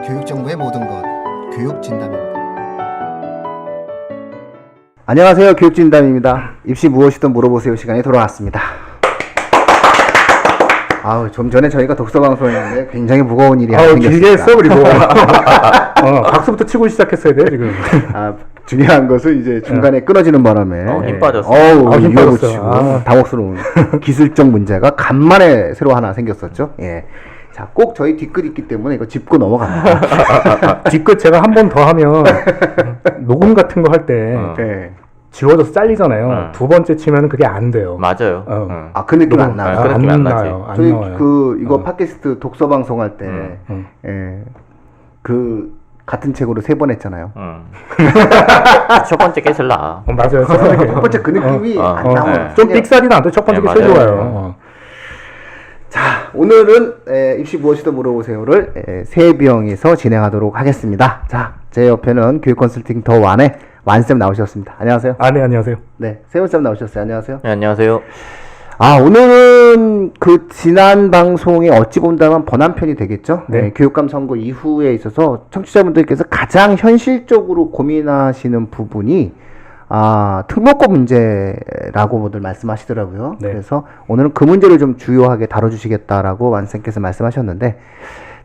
교육정보의 모든 것, 교육진담입니다. 안녕하세요. 교육진담입니다. 입시 무엇이든 물어보세요 시간이 돌아왔습니다. 좀 전에 저희가 독서방송했는데 굉장히 무거운 일이 하나 생겼습니다. 길게 했어 그리고 박수부터 치고 시작했어야 돼 지금. 중요한 것은 이제 중간에 끊어지는 바람에 힘 빠졌어. 힘 빠졌어요. 당혹스러운 기술적 문제가 간만에 새로 하나 생겼었죠. 예. 자, 꼭 저희 뒷끝 있기 때문에 이거 짚고 넘어갑니다. 뒷끝 제가 한 번 더 하면 녹음 같은 거 할 때 네. 지워져서 잘리잖아요. 두 번째 치면 그게 안 돼요. 맞아요. 그 느낌 안 나요. 그 느낌 안 나지. 안 저희 나와요. 이거 팟캐스트 독서 방송할 때 같은 책으로 3번 했잖아요. 첫 번째 게 제일 나아. 맞아요. 첫 번째 그 느낌이 안 나와요. 좀 삑사리 나는데 첫 번째 게 제일 좋아요. 자, 오늘은 입시 무엇이든 물어보세요를 세비영에서 진행하도록 하겠습니다. 자, 제 옆에는 교육 컨설팅 더 완의 완쌤 나오셨습니다. 안녕하세요. 네, 안녕하세요. 네, 세훈쌤 나오셨어요. 안녕하세요. 네, 안녕하세요. 오늘은 그 지난 방송에 어찌 본다면 번안편이 되겠죠. 네. 교육감 선거 이후에 있어서 청취자분들께서 가장 현실적으로 고민하시는 부분이 특목고 문제라고들 말씀하시더라고요. 네. 그래서 오늘은 그 문제를 좀 주요하게 다뤄주시겠다라고 완쌤께서 말씀하셨는데,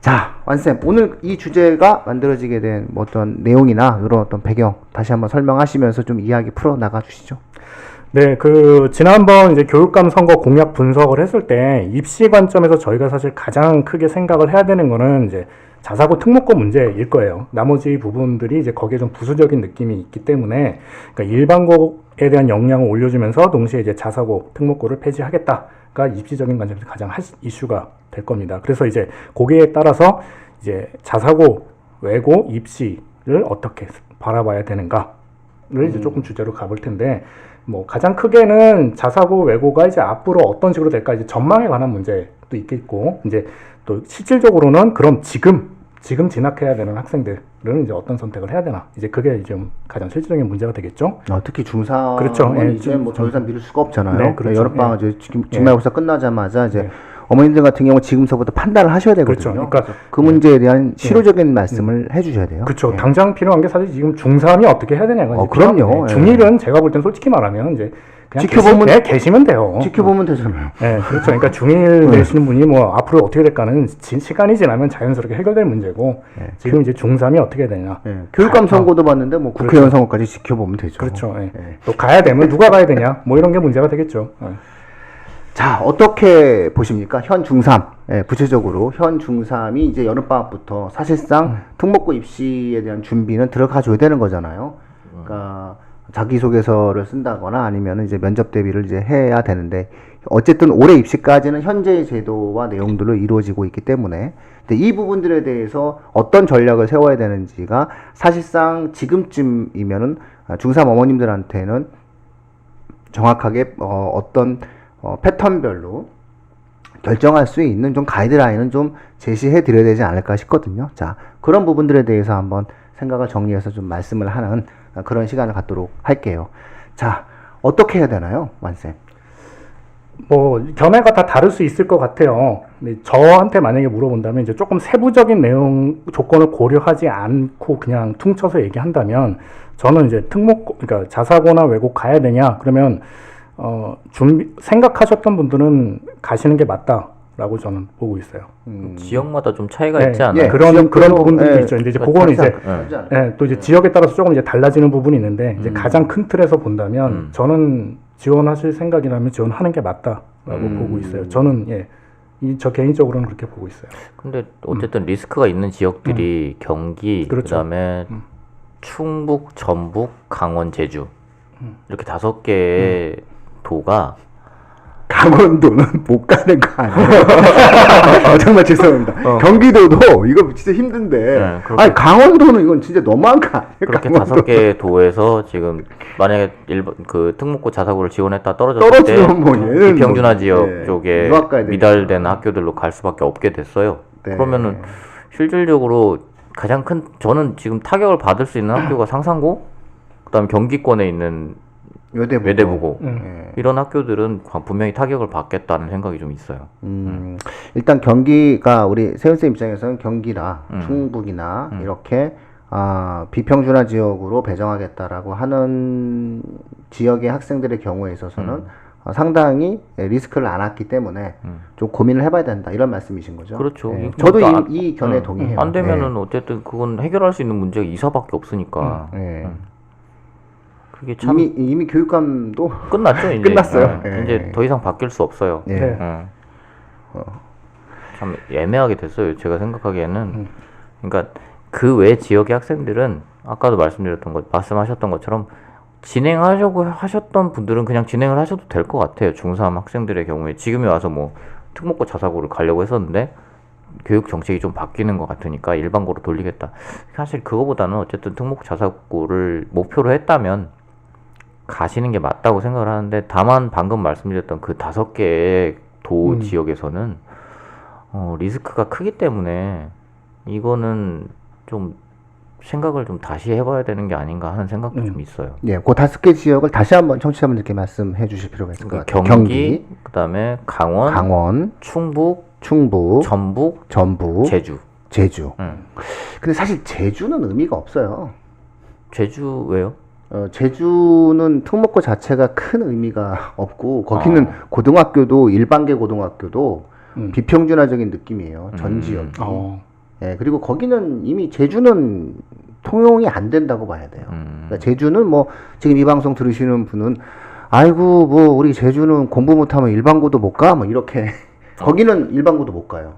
자, 완쌤, 오늘 이 주제가 만들어지게 된 어떤 내용이나 이런 어떤 배경 다시 한번 설명하시면서 좀 이야기 풀어 나가 주시죠. 네, 지난번 이제 교육감 선거 공약 분석을 했을 때 입시 관점에서 저희가 사실 가장 크게 생각을 해야 되는 거는 이제 자사고 특목고 문제일 거예요. 나머지 부분들이 이제 거기에 좀 부수적인 느낌이 있기 때문에, 그러니까 일반고에 대한 역량을 올려주면서 동시에 이제 자사고 특목고를 폐지하겠다가 입시적인 관점에서 가장 이슈가 될 겁니다. 그래서 이제 거기에 따라서 이제 자사고, 외고, 입시를 어떻게 바라봐야 되는가를 이제 조금 주제로 가볼 텐데, 가장 크게는 자사고, 외고가 이제 앞으로 어떤 식으로 될까, 이제 전망에 관한 문제도 있겠고, 이제 또 실질적으로는 그럼 지금 진학해야 되는 학생들은 이제 어떤 선택을 해야 되나, 이제 그게 이제 가장 실질적인 문제가 되겠죠. 특히 중3은 그렇죠. 이제 더 이상 미룰 수가 없잖아요. 네, 그렇죠. 여름방학 중간고사 끝나자마자 이제 어머님들 같은 경우 지금서부터 판단을 하셔야 되거든요. 그렇죠. 그러니까 그 문제에 대한 실효적인 말씀을 해주셔야 돼요. 그렇죠. 당장 필요한 게 사실 지금 중3이 어떻게 해야 되냐가 그럼요. 중1은 제가 볼 땐 솔직히 말하면 이제 그냥 지켜보면 계시면 돼요. 지켜보면 되잖아요. 네, 그렇죠. 그러니까 중1 되시는 분이 앞으로 어떻게 될까는 시간이 지나면 자연스럽게 해결될 문제고, 지금 이제 중3이 어떻게 되냐. 교육감 선거도 봤는데 국회의원 선거까지 지켜보면 되죠. 그렇죠. 또 가야 되면 누가 가야 되냐. 이런 게 문제가 되겠죠. 자, 어떻게 보십니까? 현 중3, 구체적으로 현 중3이 이제 여름방학부터 사실상 특목고 입시에 대한 준비는 들어가줘야 되는 거잖아요. 그러니까 자기소개서를 쓴다거나 아니면 이제 면접 대비를 이제 해야 되는데, 어쨌든 올해 입시까지는 현재의 제도와 내용들로 이루어지고 있기 때문에, 근데 이 부분들에 대해서 어떤 전략을 세워야 되는지가 사실상 지금쯤이면은 중3 어머님들한테는 정확하게 어떤 패턴별로 결정할 수 있는 좀 가이드라인은 좀 제시해 드려야 되지 않을까 싶거든요. 자, 그런 부분들에 대해서 한번 생각을 정리해서 좀 말씀을 하는 그런 시간을 갖도록 할게요. 자, 어떻게 해야 되나요, 완쌤? 견해가 다 다를 수 있을 것 같아요. 근데 저한테 만약에 물어본다면 이제 조금 세부적인 내용 조건을 고려하지 않고 그냥 퉁쳐서 얘기한다면, 저는 이제 그러니까 자사고나 외고 가야 되냐 그러면 생각하셨던 분들은 가시는 게 맞다라고 저는 보고 있어요. 지역마다 좀 차이가 있지 않아요? 그런 부분들도 있죠. 이제 그거는 이제 또 이제 네. 지역에 따라서 조금 이제 달라지는 부분이 있는데, 이제 가장 큰 틀에서 본다면 저는 지원하실 생각이라면 지원하는 게 맞다라고 보고 있어요. 저는 저 개인적으로는 그렇게 보고 있어요. 근데 어쨌든 리스크가 있는 지역들이 경기, 그렇죠. 그다음에 충북, 전북, 강원, 제주 이렇게 5개의 도가, 강원도는 못 가는 거 아니에요? 정말 죄송합니다. 경기도도 이거 진짜 힘든데, 강원도는 이건 진짜 너무한 거 아니에요? 그렇게 5개의 도에서 지금 만약에 특목고 자사고를 지원했다 떨어졌을 때 얘는 비평준화 지역 쪽에 미달된 학교들로 갈 수밖에 없게 됐어요. 그러면은 실질적으로 가장 큰, 저는 지금 타격을 받을 수 있는 학교가 상산고, 그다음에 경기권에 있는 외대부고 이런 학교들은 분명히 타격을 받겠다는 생각이 좀 있어요. 일단 경기가 우리 세훈쌤 입장에서는 경기나 충북이나 이렇게 비평준화 지역으로 배정하겠다라고 하는 지역의 학생들의 경우에 있어서는 상당히 리스크를 안았기 때문에 좀 고민을 해봐야 된다 이런 말씀이신 거죠. 그렇죠. 네. 저도 이 견해에 동의해요. 안 되면은 어쨌든 그건 해결할 수 있는 문제가 이사밖에 없으니까. 그게 참 이미 교육감도 끝났죠. 이제. 끝났어요. 이제 더 이상 바뀔 수 없어요. 참 애매하게 됐어요. 제가 생각하기에는. 그러니까 그 외 지역의 학생들은 아까도 말씀하셨던 것처럼 진행하려고 하셨던 분들은 그냥 진행을 하셔도 될 것 같아요. 중3 학생들의 경우에 지금에 와서 뭐 특목고 자사고를 가려고 했었는데 교육 정책이 좀 바뀌는 것 같으니까 일반고로 돌리겠다. 사실 그거보다는 어쨌든 특목고 자사고를 목표로 했다면 가시는 게 맞다고 생각을 하는데, 다만 방금 말씀드렸던 그 5개의 도 지역에서는 리스크가 크기 때문에 이거는 좀 생각을 좀 다시 해봐야 되는 게 아닌가 하는 생각도 좀 있어요. 예, 그 5개 지역을 다시 한번 청취자분들께 말씀해 주실 필요가 있을 것 같아요. 경기, 그다음에 강원, 충북, 전북, 제주. 근데 사실 제주는 의미가 없어요. 제주 왜요? 제주는 특목고 자체가 큰 의미가 없고 거기는 고등학교도 일반계 고등학교도 비평준화적인 느낌이에요. 전 지역이. 예, 그리고 거기는 이미 제주는 통용이 안 된다고 봐야 돼요. 그러니까 제주는 뭐 지금 이 방송 들으시는 분은 아이고 뭐 우리 제주는 공부 못하면 일반고도 못 가? 뭐 이렇게 거기는 일반고도 못 가요.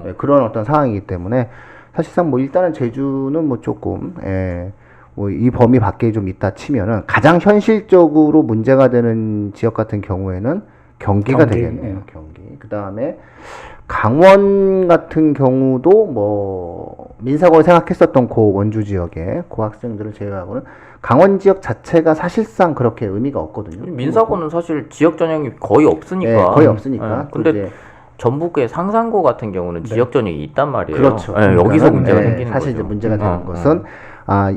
예, 그런 어떤 상황이기 때문에 사실상 뭐 일단은 제주는 뭐 조금 뭐 이 범위 밖에 좀 있다 치면은 가장 현실적으로 문제가 되는 지역 같은 경우에는 경기가 되겠네요. 경기. 그 다음에 강원 같은 경우도 뭐 민사고를 생각했었던 그 원주 지역의 그 학생들을 제외하고는 강원 지역 자체가 사실상 그렇게 의미가 없거든요. 민사고는 사실 지역 전형이 거의 없으니까. 네, 거의 없으니까. 근데 전북의 상산고 같은 경우는 지역 전형이 있단 말이에요. 그렇죠. 여기서 문제가 생기는 사실 거죠. 이제 문제가 되는 것은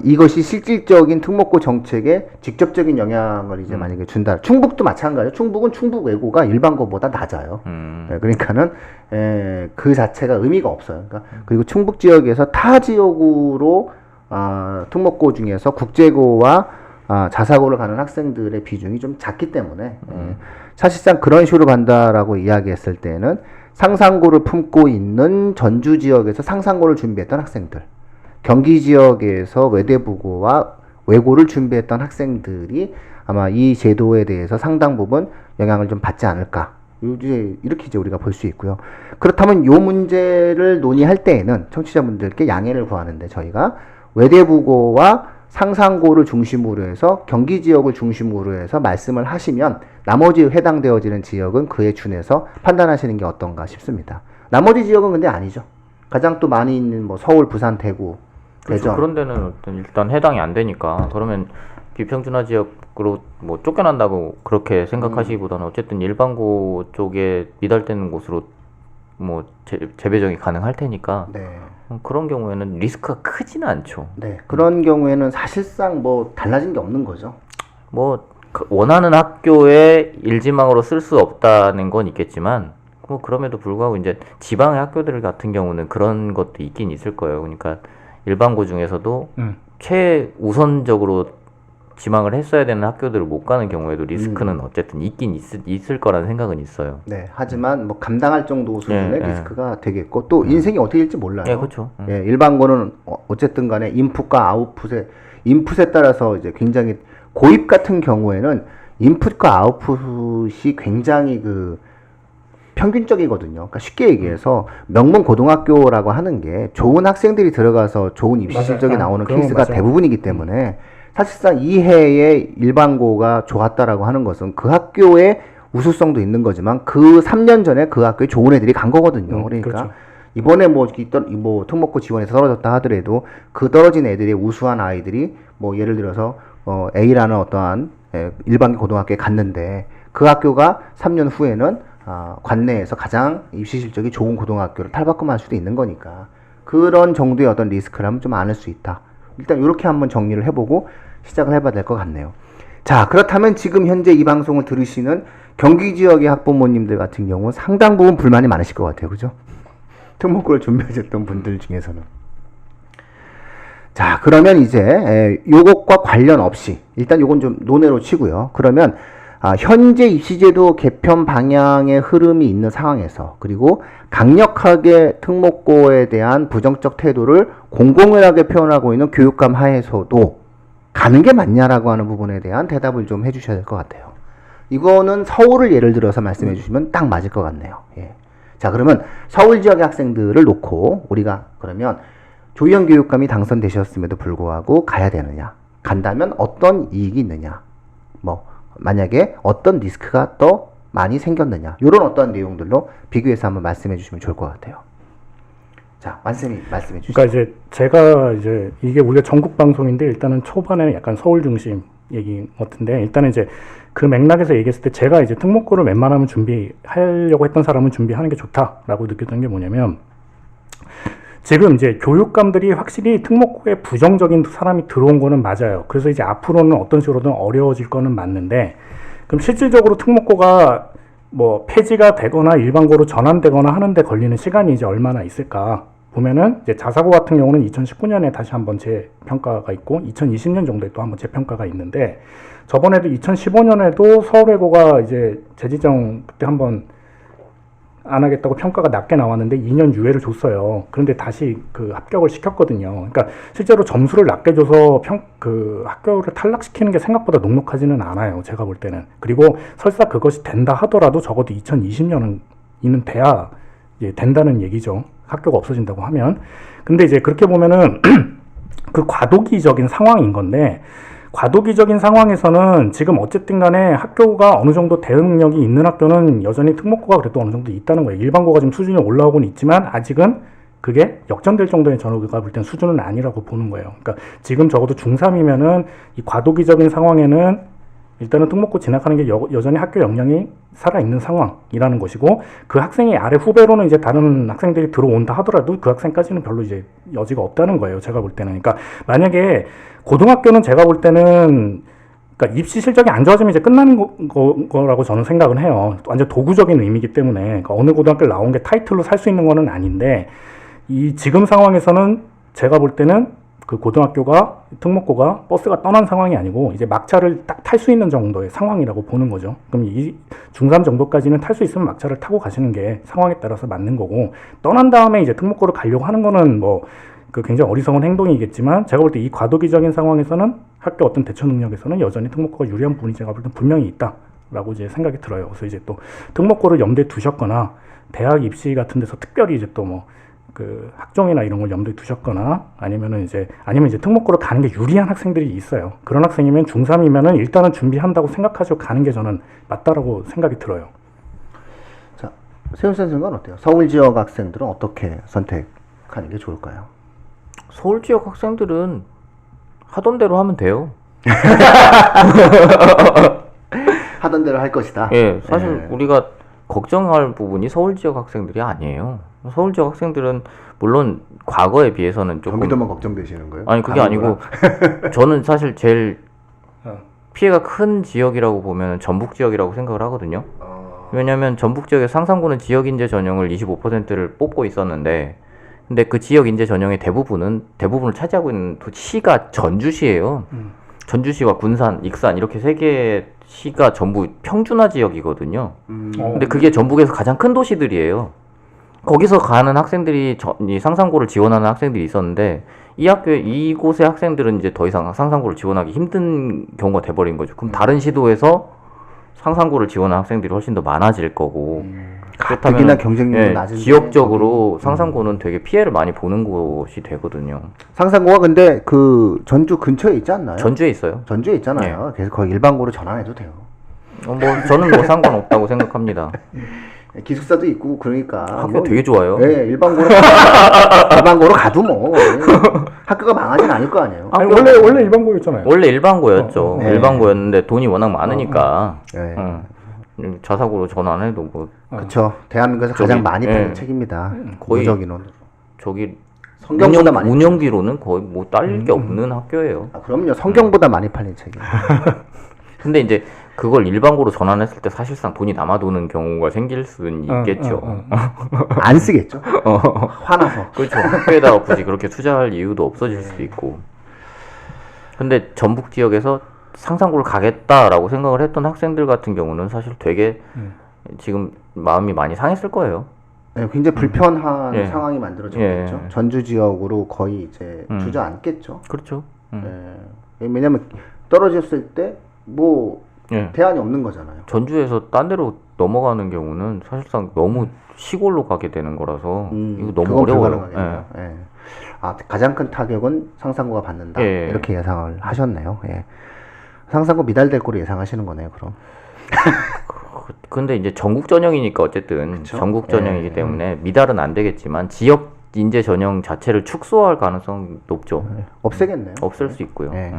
이것이 실질적인 특목고 정책에 직접적인 영향을 이제 만약에 준다. 충북도 마찬가지예요. 충북은 충북 외고가 일반고보다 낮아요. 그러니까는 그 자체가 의미가 없어요. 그러니까 그리고 충북 지역에서 타 지역으로 특목고 중에서 국제고와 자사고를 가는 학생들의 비중이 좀 작기 때문에 사실상 그런 식으로 간다라고 이야기했을 때는 상산고를 품고 있는 전주 지역에서 상산고를 준비했던 학생들, 경기 지역에서 외대부고와 외고를 준비했던 학생들이 아마 이 제도에 대해서 상당 부분 영향을 좀 받지 않을까. 이렇게 이제 우리가 볼 수 있고요. 그렇다면 이 문제를 논의할 때에는 청취자분들께 양해를 구하는데 저희가 외대부고와 상산고를 중심으로 해서 경기 지역을 중심으로 해서 말씀을 하시면 나머지 해당되어지는 지역은 그에 준해서 판단하시는 게 어떤가 싶습니다. 나머지 지역은 근데 아니죠. 가장 또 많이 있는 뭐 서울, 부산, 대구, 대전. 그런 데는 일단 해당이 안 되니까 그러면 비평준화 지역으로 뭐 쫓겨난다고 그렇게 생각하시기보다는 어쨌든 일반고 쪽에 미달되는 곳으로 뭐 재배정이 가능할 테니까 그런 경우에는 리스크가 크지는 않죠. 네, 그런 경우에는 사실상 뭐 달라진 게 없는 거죠. 뭐 원하는 학교에 일지망으로 쓸 수 없다는 건 있겠지만 뭐 그럼에도 불구하고 이제 지방의 학교들 같은 경우는 그런 것도 있긴 있을 거예요. 그러니까 일반고 중에서도 최우선적으로 지망을 했어야 되는 학교들을 못 가는 경우에도 리스크는 어쨌든 있긴 있을 거라는 생각은 있어요. 네, 하지만 뭐 감당할 정도 수준의 리스크가 되겠고 또 인생이 어떻게 될지 몰라요. 네, 그렇죠. 일반고는 어쨌든 간에 인풋과 인풋에 따라서 이제 굉장히 고입 같은 경우에는 인풋과 아웃풋이 굉장히 그 평균적이거든요. 그러니까 쉽게 얘기해서 명문 고등학교라고 하는 게 좋은 학생들이 들어가서 좋은 입시 실적이 나오는 케이스가 대부분이기 때문에 사실상 이 해에 일반고가 좋았다라고 하는 것은 그 학교의 우수성도 있는 거지만 그 3년 전에 그 학교에 좋은 애들이 간 거거든요. 그러니까 그렇죠. 이번에 뭐 특목고 지원에서 떨어졌다 하더라도 그 떨어진 애들의 우수한 아이들이 뭐 예를 들어서 A라는 어떠한 일반계 고등학교에 갔는데 그 학교가 3년 후에는 관내에서 가장 입시 실적이 좋은 고등학교를 탈바꿈할 수도 있는 거니까 그런 정도의 어떤 리스크라면 좀 안을 수 있다. 일단 이렇게 한번 정리를 해보고 시작을 해봐야 될 것 같네요. 자, 그렇다면 지금 현재 이 방송을 들으시는 경기 지역의 학부모님들 같은 경우 상당 부분 불만이 많으실 것 같아요. 그죠? 특목고를 준비하셨던 분들 중에서는. 자, 그러면 이제 요것과 관련 없이 일단 요건 좀 논외로 치고요. 그러면 현재 입시제도 개편 방향의 흐름이 있는 상황에서 그리고 강력하게 특목고에 대한 부정적 태도를 공공연하게 표현하고 있는 교육감 하에서도 가는 게 맞냐라고 하는 부분에 대한 대답을 좀 해주셔야 될 것 같아요. 이거는 서울을 예를 들어서 말씀해 주시면 딱 맞을 것 같네요. 예. 자, 그러면 서울 지역의 학생들을 놓고 우리가 그러면 조희연 교육감이 당선되셨음에도 불구하고 가야 되느냐? 간다면 어떤 이익이 있느냐? 뭐 만약에 어떤 리스크가 더 많이 생겼느냐? 이런 어떤 내용들로 비교해서 한번 말씀해 주시면 좋을 것 같아요. 자, 완쌤이 말씀해 주시죠. 그러니까 이제 제가 이제 이게 우리가 전국 방송인데 일단은 초반에는 약간 서울 중심 얘기 같은데 일단은 이제 그 맥락에서 얘기했을 때 제가 이제 특목고를 웬만하면 준비하려고 했던 사람은 준비하는 게 좋다라고 느꼈던 게 뭐냐면 지금 이제 교육감들이 확실히 특목고에 부정적인 사람이 들어온 거는 맞아요. 그래서 이제 앞으로는 어떤 식으로든 어려워질 거는 맞는데 그럼 실질적으로 특목고가 뭐 폐지가 되거나 일반고로 전환되거나 하는데 걸리는 시간이 이제 얼마나 있을까 보면은 이제 자사고 같은 경우는 2019년에 다시 한번 재평가가 있고 2020년 정도에 또 한번 재평가가 있는데 저번에도 2015년에도 서울외고가 이제 재지정 그때 한번 안 하겠다고 평가가 낮게 나왔는데 2년 유예를 줬어요. 그런데 다시 그 합격을 시켰거든요. 그러니까 실제로 점수를 낮게 줘서 그 학교를 탈락시키는 게 생각보다 녹록하지는 않아요. 제가 볼 때는. 그리고 설사 그것이 된다 하더라도 적어도 2020년은 돼야 이제 된다는 얘기죠. 학교가 없어진다고 하면. 근데 이제 그렇게 보면은 그 과도기적인 상황인 건데 과도기적인 상황에서는 지금 어쨌든 간에 학교가 어느 정도 대응 능력이 있는 학교는 여전히 특목고가 그래도 어느 정도 있다는 거예요. 일반고가 지금 수준이 올라오고는 있지만 아직은 그게 역전될 정도의 저희가 볼 땐 수준은 아니라고 보는 거예요. 그러니까 지금 적어도 중3이면은 이 과도기적인 상황에는 일단은 특목고 진학하는 게 여전히 학교 역량이 살아있는 상황이라는 것이고 그 학생이 아래 후배로는 이제 다른 학생들이 들어온다 하더라도 그 학생까지는 별로 이제 여지가 없다는 거예요. 제가 볼 때는. 그러니까 만약에 고등학교는 제가 볼 때는 그러니까 입시 실적이 안 좋아지면 이제 끝나는 거라고 저는 생각은 해요. 완전 도구적인 의미이기 때문에 그러니까 어느 고등학교 나온 게 타이틀로 살 수 있는 거는 아닌데 이 지금 상황에서는 제가 볼 때는 그 고등학교가 특목고가 버스가 떠난 상황이 아니고 이제 막차를 딱 탈 수 있는 정도의 상황이라고 보는 거죠. 그럼 이 중3 정도까지는 탈 수 있으면 막차를 타고 가시는 게 상황에 따라서 맞는 거고 떠난 다음에 이제 특목고를 가려고 하는 거는 뭐 그 굉장히 어리석은 행동이겠지만 제가 볼 때 이 과도기적인 상황에서는 학교 어떤 대처 능력에서는 여전히 특목고가 유리한 부분이 제가 볼 때 분명히 있다라고 이제 생각이 들어요. 그래서 이제 또 특목고를 염두에 두셨거나 대학 입시 같은 데서 특별히 이제 또 뭐 그 학종이나 이런 걸 염두에 두셨거나 아니면 이제 특목고로 가는 게 유리한 학생들이 있어요. 그런 학생이면 중3이면은 일단은 준비한다고 생각하시고 가는 게 저는 맞다라고 생각이 들어요. 자, 세훈 선생님은 어때요? 서울 지역 학생들은 어떻게 선택하는 게 좋을까요? 서울 지역 학생들은 하던 대로 하면 돼요. 하던 대로 할 것이다. 예, 사실 우리가 걱정할 부분이 서울 지역 학생들이 아니에요. 서울 지역 학생들은 물론 과거에 비해서는 조금 경기도만 걱정되시는 거예요? 아니 그게 아니고 저는 사실 제일 피해가 큰 지역이라고 보면 전북 지역이라고 생각을 하거든요. 왜냐하면 전북 지역의 상상고는 지역 인재 전형을 25%를 뽑고 있었는데 근데 그 지역 인재 전형의 대부분을 차지하고 있는 시가 전주시예요. 전주시와 군산, 익산 이렇게 세 개의 시가 전부 평준화 지역이거든요. 근데 그게 전북에서 가장 큰 도시들이에요. 거기서 가는 학생들이 이 상상고를 지원하는 학생들이 있었는데 이곳의 학생들은 이제 더 이상 상상고를 지원하기 힘든 경우가 돼버린 거죠. 그럼 다른 시도에서 상상고를 지원하는 학생들이 훨씬 더 많아질 거고 가뜩이나 경쟁률이 낮은 지역적으로 상상고는 되게 피해를 많이 보는 곳이 되거든요. 상상고가 근데 그 전주 근처에 있지 않나요? 전주에 있어요. 전주에 있잖아요. 그래서 거의 일반고로 전환해도 돼요. 뭐 저는 뭐 상관없다고 생각합니다. 기숙사도 있고 그러니까 학교 되게 좋아요. 네, 일반고로 가도 뭐 학교가 망하진 않을 거 아니에요. 아니, 원래 일반고였잖아요. 원래 일반고였죠. 네. 일반고였는데 돈이 워낙 많으니까 네. 자사고로 전환해도 뭐 그렇죠. 대한민국에서 가장 많이 팔린 책입니다. 거의 무적인원. 저기 성경보다 많이 운영비로는 거의 뭐 딸릴 게 없는 학교예요. 그럼요. 성경보다 많이 팔린 책이에요. 근데 이제 그걸 일반고로 전환했을 때 사실상 돈이 남아도는 경우가 생길 수는 있겠죠. 안 쓰겠죠. 화나서. 그렇죠. 학교에다가 굳이 그렇게 투자할 이유도 없어질 수도 있고. 근데 전북 지역에서 상상고를 가겠다라고 생각을 했던 학생들 같은 경우는 사실 되게 지금 마음이 많이 상했을 거예요. 네, 굉장히 불편한 예. 상황이 만들어졌겠죠. 예. 전주 지역으로 거의 이제 주저앉겠죠. 그렇죠. 예. 왜냐면 떨어졌을 때 뭐 예. 대안이 없는 거잖아요. 전주에서 딴 데로 넘어가는 경우는 사실상 너무 시골로 가게 되는 거라서 이거 너무 그건 어려워요. 불가능하겠네요. 예. 아, 가장 큰 타격은 상상고가 받는다. 예. 이렇게 예상을 하셨네요. 예. 상상고 미달될 거로 예상하시는 거네요. 그럼. 근데 이제 전국 전형이니까 어쨌든 그쵸? 전국 전형이기 예. 때문에 미달은 안 되겠지만 지역 인재 전형 자체를 축소할 가능성이 높죠. 없애겠네요. 없앨 수 있고요. 예.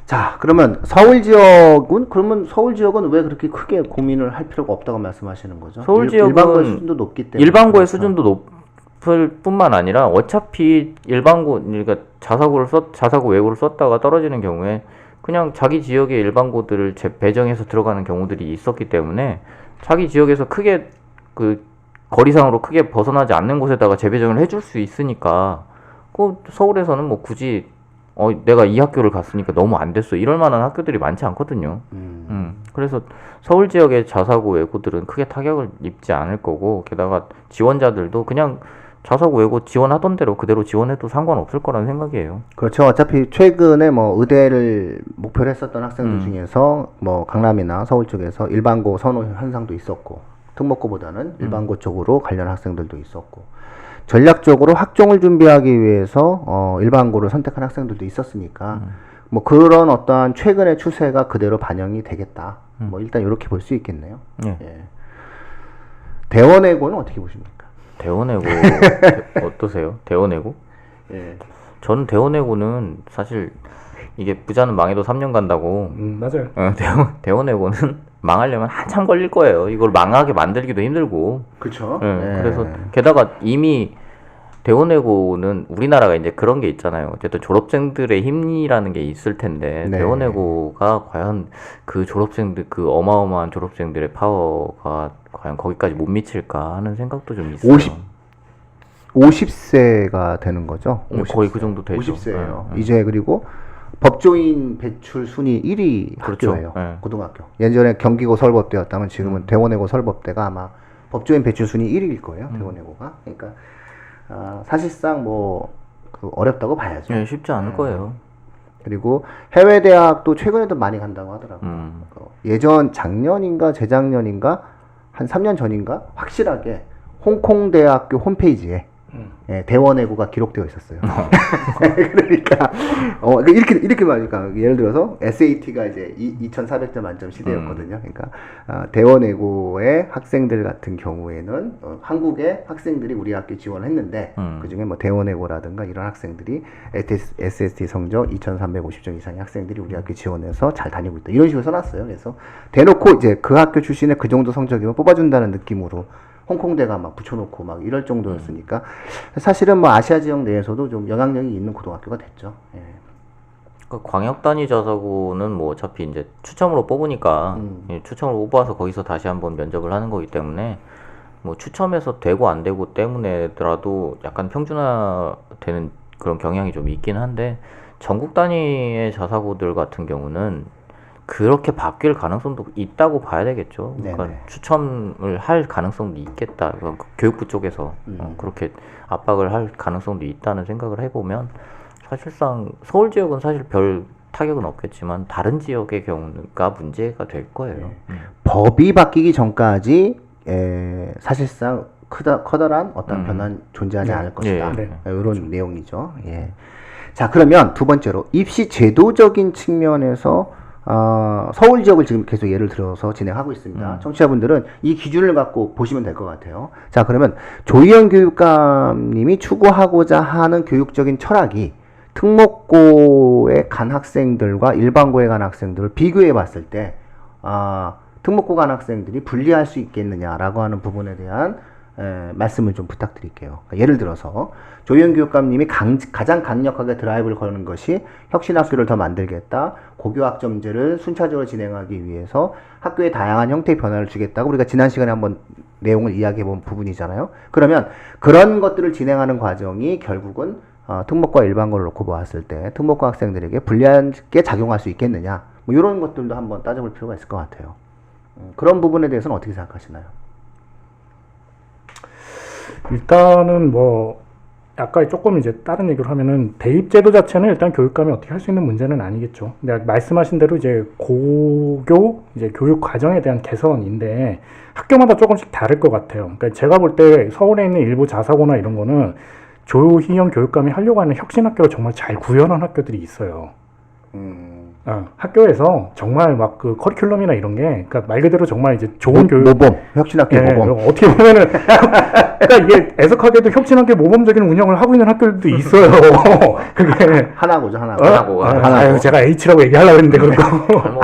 자, 그러면 서울 지역은 왜 그렇게 크게 고민을 할 필요가 없다고 말씀하시는 거죠? 서울 지역은 일반고의 수준도 높기 때문에. 일반고의 그렇죠. 수준도 높을 뿐만 아니라 어차피 일반고 그러니까 자사고 외고를 썼다가 떨어지는 경우에 그냥 자기 지역의 일반고들을 배정해서 들어가는 경우들이 있었기 때문에 자기 지역에서 크게 그 거리상으로 크게 벗어나지 않는 곳에다가 재배정을 해줄 수 있으니까 그 서울에서는 뭐 굳이 내가 이 학교를 갔으니까 너무 안 됐어 이럴 만한 학교들이 많지 않거든요. 그래서 서울 지역의 자사고 외고들은 크게 타격을 입지 않을 거고 게다가 지원자들도 그냥 자사고 외고 지원하던 대로 그대로 지원해도 상관없을 거라는 생각이에요. 그렇죠. 어차피 최근에 뭐 의대를 목표로 했었던 학생들 중에서 뭐 강남이나 서울 쪽에서 일반고 선호 현상도 있었고 특목고보다는 일반고 쪽으로 관련 학생들도 있었고 전략적으로 학종을 준비하기 위해서 일반고를 선택한 학생들도 있었으니까 뭐 그런 어떠한 최근의 추세가 그대로 반영이 되겠다. 뭐 일단 이렇게 볼 수 있겠네요. 예. 예. 대원외고는 어떻게 보십니까? 대원외고 어떠세요? 대원외고? 예. 저는 대원외고는 사실 이게 부자는 망해도 3년 간다고. 맞아요. 대원외고는 망하려면 한참 걸릴 거예요. 이걸 망하게 만들기도 힘들고. 그렇죠. 그래서 게다가 이미 대원외고는 우리나라가 이제 그런 게 있잖아요. 어쨌든 졸업생들의 힘이라는 게 있을 텐데 네. 대원외고가 과연 그 졸업생들 그 어마어마한 졸업생들의 파워가 과연 거기까지 못 미칠까 하는 생각도 좀 있어요. 50세가 되는 거죠. 거의 그 정도 되죠. 50세예요. 이제 그리고 법조인 배출 순위 1위 그렇죠. 학교예요. 네. 고등학교. 예전에 경기고 서울법대였다면 지금은 대원외고 서울법대가 아마 법조인 배출 순위 1위일 거예요. 대원외고가. 그러니까 사실상 뭐 어렵다고 봐야죠. 예, 쉽지 않을 거예요. 그리고 해외 대학도 최근에도 많이 간다고 하더라고요. 예전 작년인가 재작년인가 한 3년 전인가 확실하게 홍콩 대학교 홈페이지에 대원외고가 기록되어 있었어요. 그러니까 이렇게 말하니까 예를 들어서 SAT가 이제 2,400점 만점 시대였거든요. 그러니까 대원외고의 학생들 같은 경우에는 한국의 학생들이 우리 학교 지원했는데 그 중에 뭐 대원외고라든가 이런 학생들이 SAT 성적 2,350점 이상의 학생들이 우리 학교 지원해서 잘 다니고 있다. 이런 식으로 써놨어요. 그래서 대놓고 이제 그 학교 출신의 그 정도 성적이면 뽑아준다는 느낌으로 홍콩대가 막 붙여놓고 막 이럴 정도였으니까 사실은 뭐 아시아 지역 내에서도 좀 영향력이 있는 고등학교가 됐죠. 예. 그러니까 광역 단위 자사고는 뭐 어차피 이제 추첨으로 뽑으니까 추첨으로 뽑아서 거기서 다시 한번 면접을 하는 거기 때문에 뭐 추첨해서 되고 안 되고 때문에라도 약간 평준화되는 그런 경향이 좀 있긴 한데 전국 단위의 자사고들 같은 경우는 그렇게 바뀔 가능성도 있다고 봐야 되겠죠. 그러니까 추첨을 할 가능성도 있겠다. 그러니까 교육부 쪽에서 그렇게 압박을 할 가능성도 있다는 생각을 해보면 사실상 서울 지역은 사실 별 타격은 없겠지만 다른 지역의 경우가 문제가 될 거예요. 법이 바뀌기 전까지 사실상 커다란 어떤 변화는 존재하지 않을 것이다. 이런 내용이죠. 예. 자, 그러면 두 번째로 입시 제도적인 측면에서 서울 지역을 지금 계속 예를 들어서 진행하고 있습니다. 청취자분들은 이 기준을 갖고 보시면 될 것 같아요. 자, 그러면 조희연 교육감님이 추구하고자 하는 교육적인 철학이 특목고에 간 학생들과 일반고에 간 학생들을 비교해 봤을 때 특목고 간 학생들이 불리할 수 있겠느냐라고 하는 부분에 대한 말씀을 좀 부탁드릴게요. 그러니까 예를 들어서 조희연 교육감님이 가장 강력하게 드라이브를 거는 것이 혁신학교를 더 만들겠다, 고교학점제를 순차적으로 진행하기 위해서 학교에 다양한 형태의 변화를 주겠다고 우리가 지난 시간에 한번 내용을 이야기해본 부분이잖아요. 그러면 그런 것들을 진행하는 과정이 결국은 특목과 일반고를 놓고 보았을 때 특목고 학생들에게 불리하게 작용할 수 있겠느냐, 뭐 이런 것들도 한번 따져볼 필요가 있을 것 같아요. 그런 부분에 대해서는 어떻게 생각하시나요? 일단은 뭐 아까 조금 이제 다른 얘기를 하면은 대입제도 자체는 일단 교육감이 어떻게 할 수 있는 문제는 아니겠죠. 근데 말씀하신 대로 이제 고교 이제 교육 과정에 대한 개선인데 학교마다 조금씩 다를 것 같아요. 그러니까 제가 볼 때 서울에 있는 일부 자사고나 이런 거는 조희연 교육감이 하려고 하는 혁신학교를 정말 잘 구현한 학교들이 있어요. 학교에서 정말 막 그 커리큘럼이나 이런 게, 그러니까 말 그대로 정말 이제 좋은 교육. 모범, 혁신학교 예, 모범. 어떻게 보면은, 그러니까 이게 애석하게도 혁신학교 모범적인 운영을 하고 있는 학교들도 있어요. 그게. 하나고죠, 하나고. 아유, 제가 H라고 얘기하려고 했는데, 그거. 뭐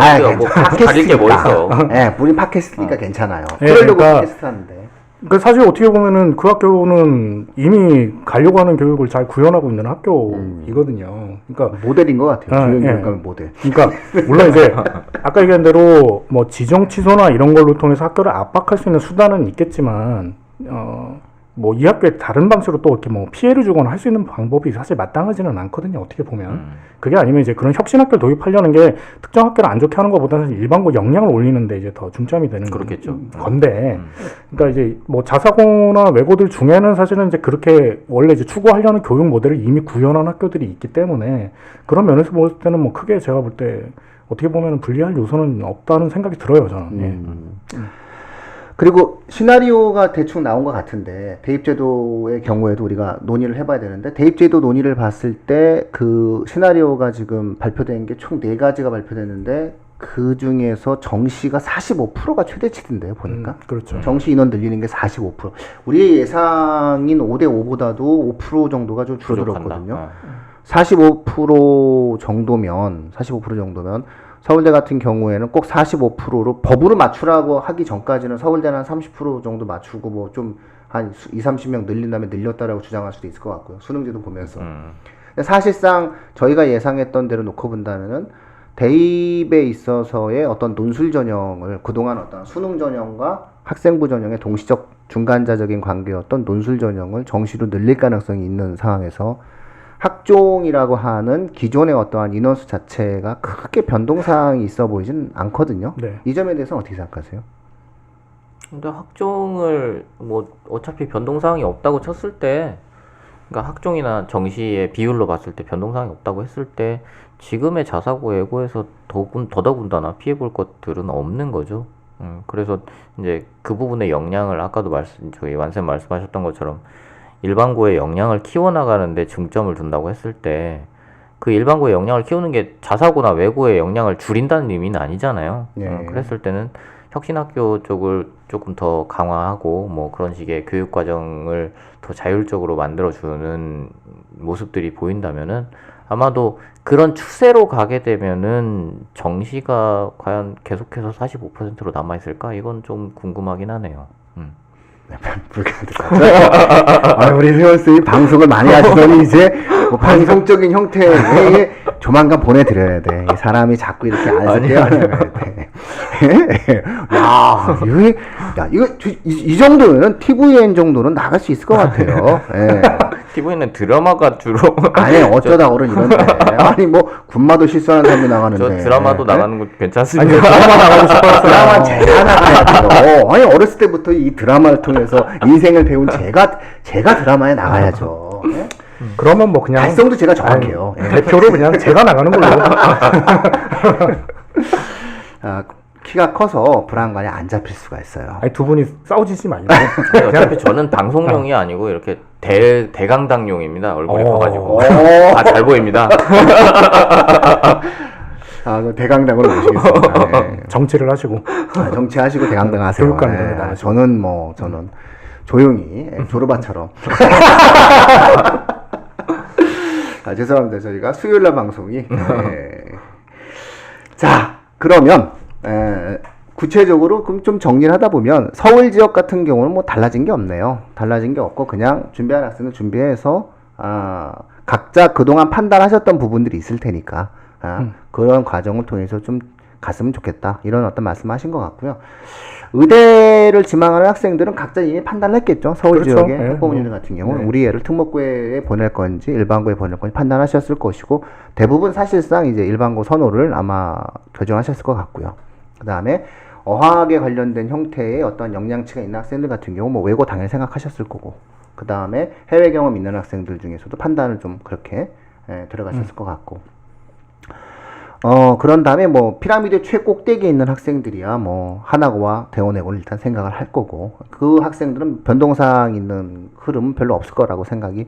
가릴 게 뭐 있어. 예, 우리 팟캐스트니까 괜찮아요. 예, 그러려고 그러니까 팟캐스트 하는데. 그 사실 어떻게 보면은 그 학교는 이미 가려고 하는 교육을 잘 구현하고 있는 학교이거든요. 그러니까 모델인 것 같아요. 조희연 예. 교육감의 모델. 그러니까 물론 이제 아까 얘기한 대로 뭐 지정 취소나 이런 걸로 통해서 학교를 압박할 수 있는 수단은 있겠지만 뭐 이 학교에 다른 방식으로 또 이렇게 뭐 피해를 주거나 할 수 있는 방법이 사실 마땅하지는 않거든요. 어떻게 보면 그게 아니면 이제 그런 혁신학교를 도입하려는 게 특정 학교를 안 좋게 하는 것보다는 일반고 역량을 올리는데 이제 더 중점이 되는 그렇겠죠. 건데, 그러니까 이제 뭐 자사고나 외고들 중에는 사실은 이제 그렇게 원래 이제 추구하려는 교육 모델을 이미 구현한 학교들이 있기 때문에 그런 면에서 볼 때는 뭐 크게 제가 볼 때 어떻게 보면 불리할 요소는 없다는 생각이 들어요, 저는. 그리고 시나리오가 대충 나온 것 같은데 대입제도의 경우에도 우리가 논의를 해봐야 되는데, 대입제도 논의를 봤을 때 그 시나리오가 지금 발표된 게 총 4가지가 발표됐는데 그 중에서 정시가 45%가 최대치던데요, 보니까. 그렇죠. 정시 인원 늘리는 게 45%. 우리의 예상인 5대5보다도 5% 정도가 좀 줄어들었거든요. 45% 정도면 서울대 같은 경우에는 꼭 45%로 법으로 맞추라고 하기 전까지는 서울대는 한 30% 정도 맞추고 뭐 좀 한 20-30명 늘린 다음에 늘렸다라고 주장할 수도 있을 것 같고요. 수능제도 보면서. 근데 사실상 저희가 예상했던 대로 놓고 본다면은 대입에 있어서의 어떤 논술 전형을 그동안 어떤 수능 전형과 학생부 전형의 동시적 중간자적인 관계였던 논술 전형을 정시로 늘릴 가능성이 있는 상황에서 학종이라고 하는 기존의 어떠한 인원수 자체가 크게 변동사항이 있어 보이진 않거든요. 네. 이 점에 대해서는 어떻게 생각하세요? 근데 학종을 뭐 어차피 변동사항이 없다고 쳤을 때, 그러니까 학종이나 정시의 비율로 봤을 때 변동사항이 없다고 했을 때 지금의 자사고 예고에서 더더군다나 피해볼 것들은 없는 거죠. 그래서 이제 그 부분의 역량을 아까도 저희 완쌤 말씀하셨던 것처럼 일반고의 역량을 키워나가는데 중점을 둔다고 했을 때 그 일반고의 역량을 키우는 게 자사고나 외고의 역량을 줄인다는 의미는 아니잖아요. 예. 그랬을 때는 혁신학교 쪽을 조금 더 강화하고 뭐 그런 식의 교육과정을 더 자율적으로 만들어주는 모습들이 보인다면은 아마도 그런 추세로 가게 되면은 정시가 과연 계속해서 45%로 남아있을까? 이건 좀 궁금하긴 하네요. 우리 회원쌤이 방송을 많이 하시더니 이제 뭐 방송적인 형태의 조만간 보내드려야 돼. 이 사람이 자꾸 이렇게 안에서 깨어나야 돼. 이거 이 정도면 TVN 정도는 나갈 수 있을 것 같아요. 예. TV는 드라마가 주로 아니 어쩌다 어른 이런데 아니 뭐 군마도 실수하는 사람이 나가는데 저 드라마도 나가는 거 괜찮습니다. 드라마 나가고 싶어서 드라마 제가 나가야죠. 아니 어렸을 때부터 이 드라마를 통해서 인생을 배운 제가 드라마에 나가야죠. 예? 그러면 뭐 그냥 달성도 제가 정확해요. 예. 대표로 그냥 제가 나가는 걸로. 키가 커서 불안관에 안 잡힐 수가 있어요. 아니 두 분이 싸우지 말고. 근데 어차피 저는 방송용이 아니고 이렇게 대강당용입니다. 얼굴이 커가지고 잘 보입니다. 그 대강당으로 모시겠습니다. 네. 정치를 하시고. 정치하시고 대강당 하세요. 교육감입니다. 네. 저는 조용히 조르바처럼. 죄송합니다. 저희가 수요일날 방송이. 자, 그러면 구체적으로 그럼 좀 정리를 하다 보면 서울 지역 같은 경우는 뭐 달라진 게 없네요. 달라진 게 없고 그냥 준비한 학생은 준비해서 각자 그동안 판단하셨던 부분들이 있을 테니까 그런 과정을 통해서 좀 갔으면 좋겠다 이런 어떤 말씀하신 것 같고요. 의대를 지망하는 학생들은 각자 이미 판단을 했겠죠. 서울 그렇죠. 지역의 네. 학부모님들 같은 경우는 네. 우리 애를 특목고에 보낼 건지 일반고에 보낼 건지 판단하셨을 것이고 대부분 사실상 이제 일반고 선호를 아마 결정하셨을 것 같고요. 그 다음에 어학에 관련된 형태의 어떤 역량치가 있는 학생들 같은 경우 뭐 외고 당연히 생각하셨을 거고 그 다음에 해외 경험 있는 학생들 중에서도 판단을 좀 그렇게 들어가셨을 것 같고 그런 다음에 뭐 피라미드 최꼭대기에 있는 학생들이야 뭐 하나고와 대원외고를 일단 생각을 할 거고 그 학생들은 변동사항 있는 흐름은 별로 없을 거라고 생각이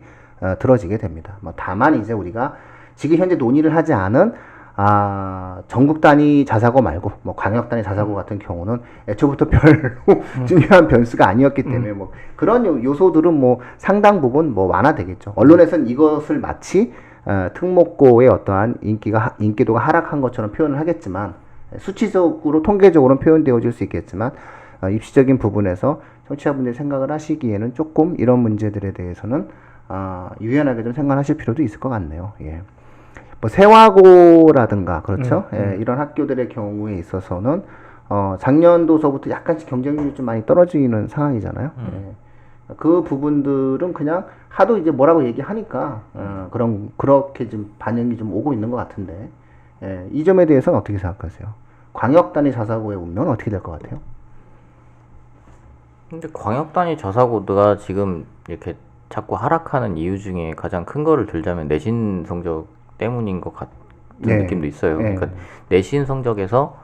들어지게 됩니다. 뭐 다만 이제 우리가 지금 현재 논의를 하지 않은 전국 단위 자사고 말고 뭐 광역 단위 자사고 같은 경우는 애초부터 별로 중요한 변수가 아니었기 때문에 뭐 그런 요소들은 뭐 상당 부분 뭐 완화되겠죠. 언론에서는 이것을 마치 특목고의 어떠한 인기도가 하락한 것처럼 표현을 하겠지만 수치적으로 통계적으로는 표현되어질 수 있겠지만 입시적인 부분에서 청취자분들이 생각을 하시기에는 조금 이런 문제들에 대해서는 유연하게 좀 생각하실 필요도 있을 것 같네요. 예. 뭐 세화고라든가 그렇죠. 이런 학교들의 경우에 있어서는 작년도서부터 약간씩 경쟁률이 좀 많이 떨어지는 상황이잖아요. 예. 그 부분들은 그냥 하도 이제 뭐라고 얘기하니까 그렇게 좀 반영이 좀 오고 있는 것 같은데 이 점에 대해서는 어떻게 생각하세요? 광역 단위 자사고의 운명은 어떻게 될 것 같아요? 근데 광역 단위 저사고가 지금 이렇게 자꾸 하락하는 이유 중에 가장 큰 거를 들자면 내신 성적 때문인 것 같은 느낌도 있어요. 그러니까 내신 성적에서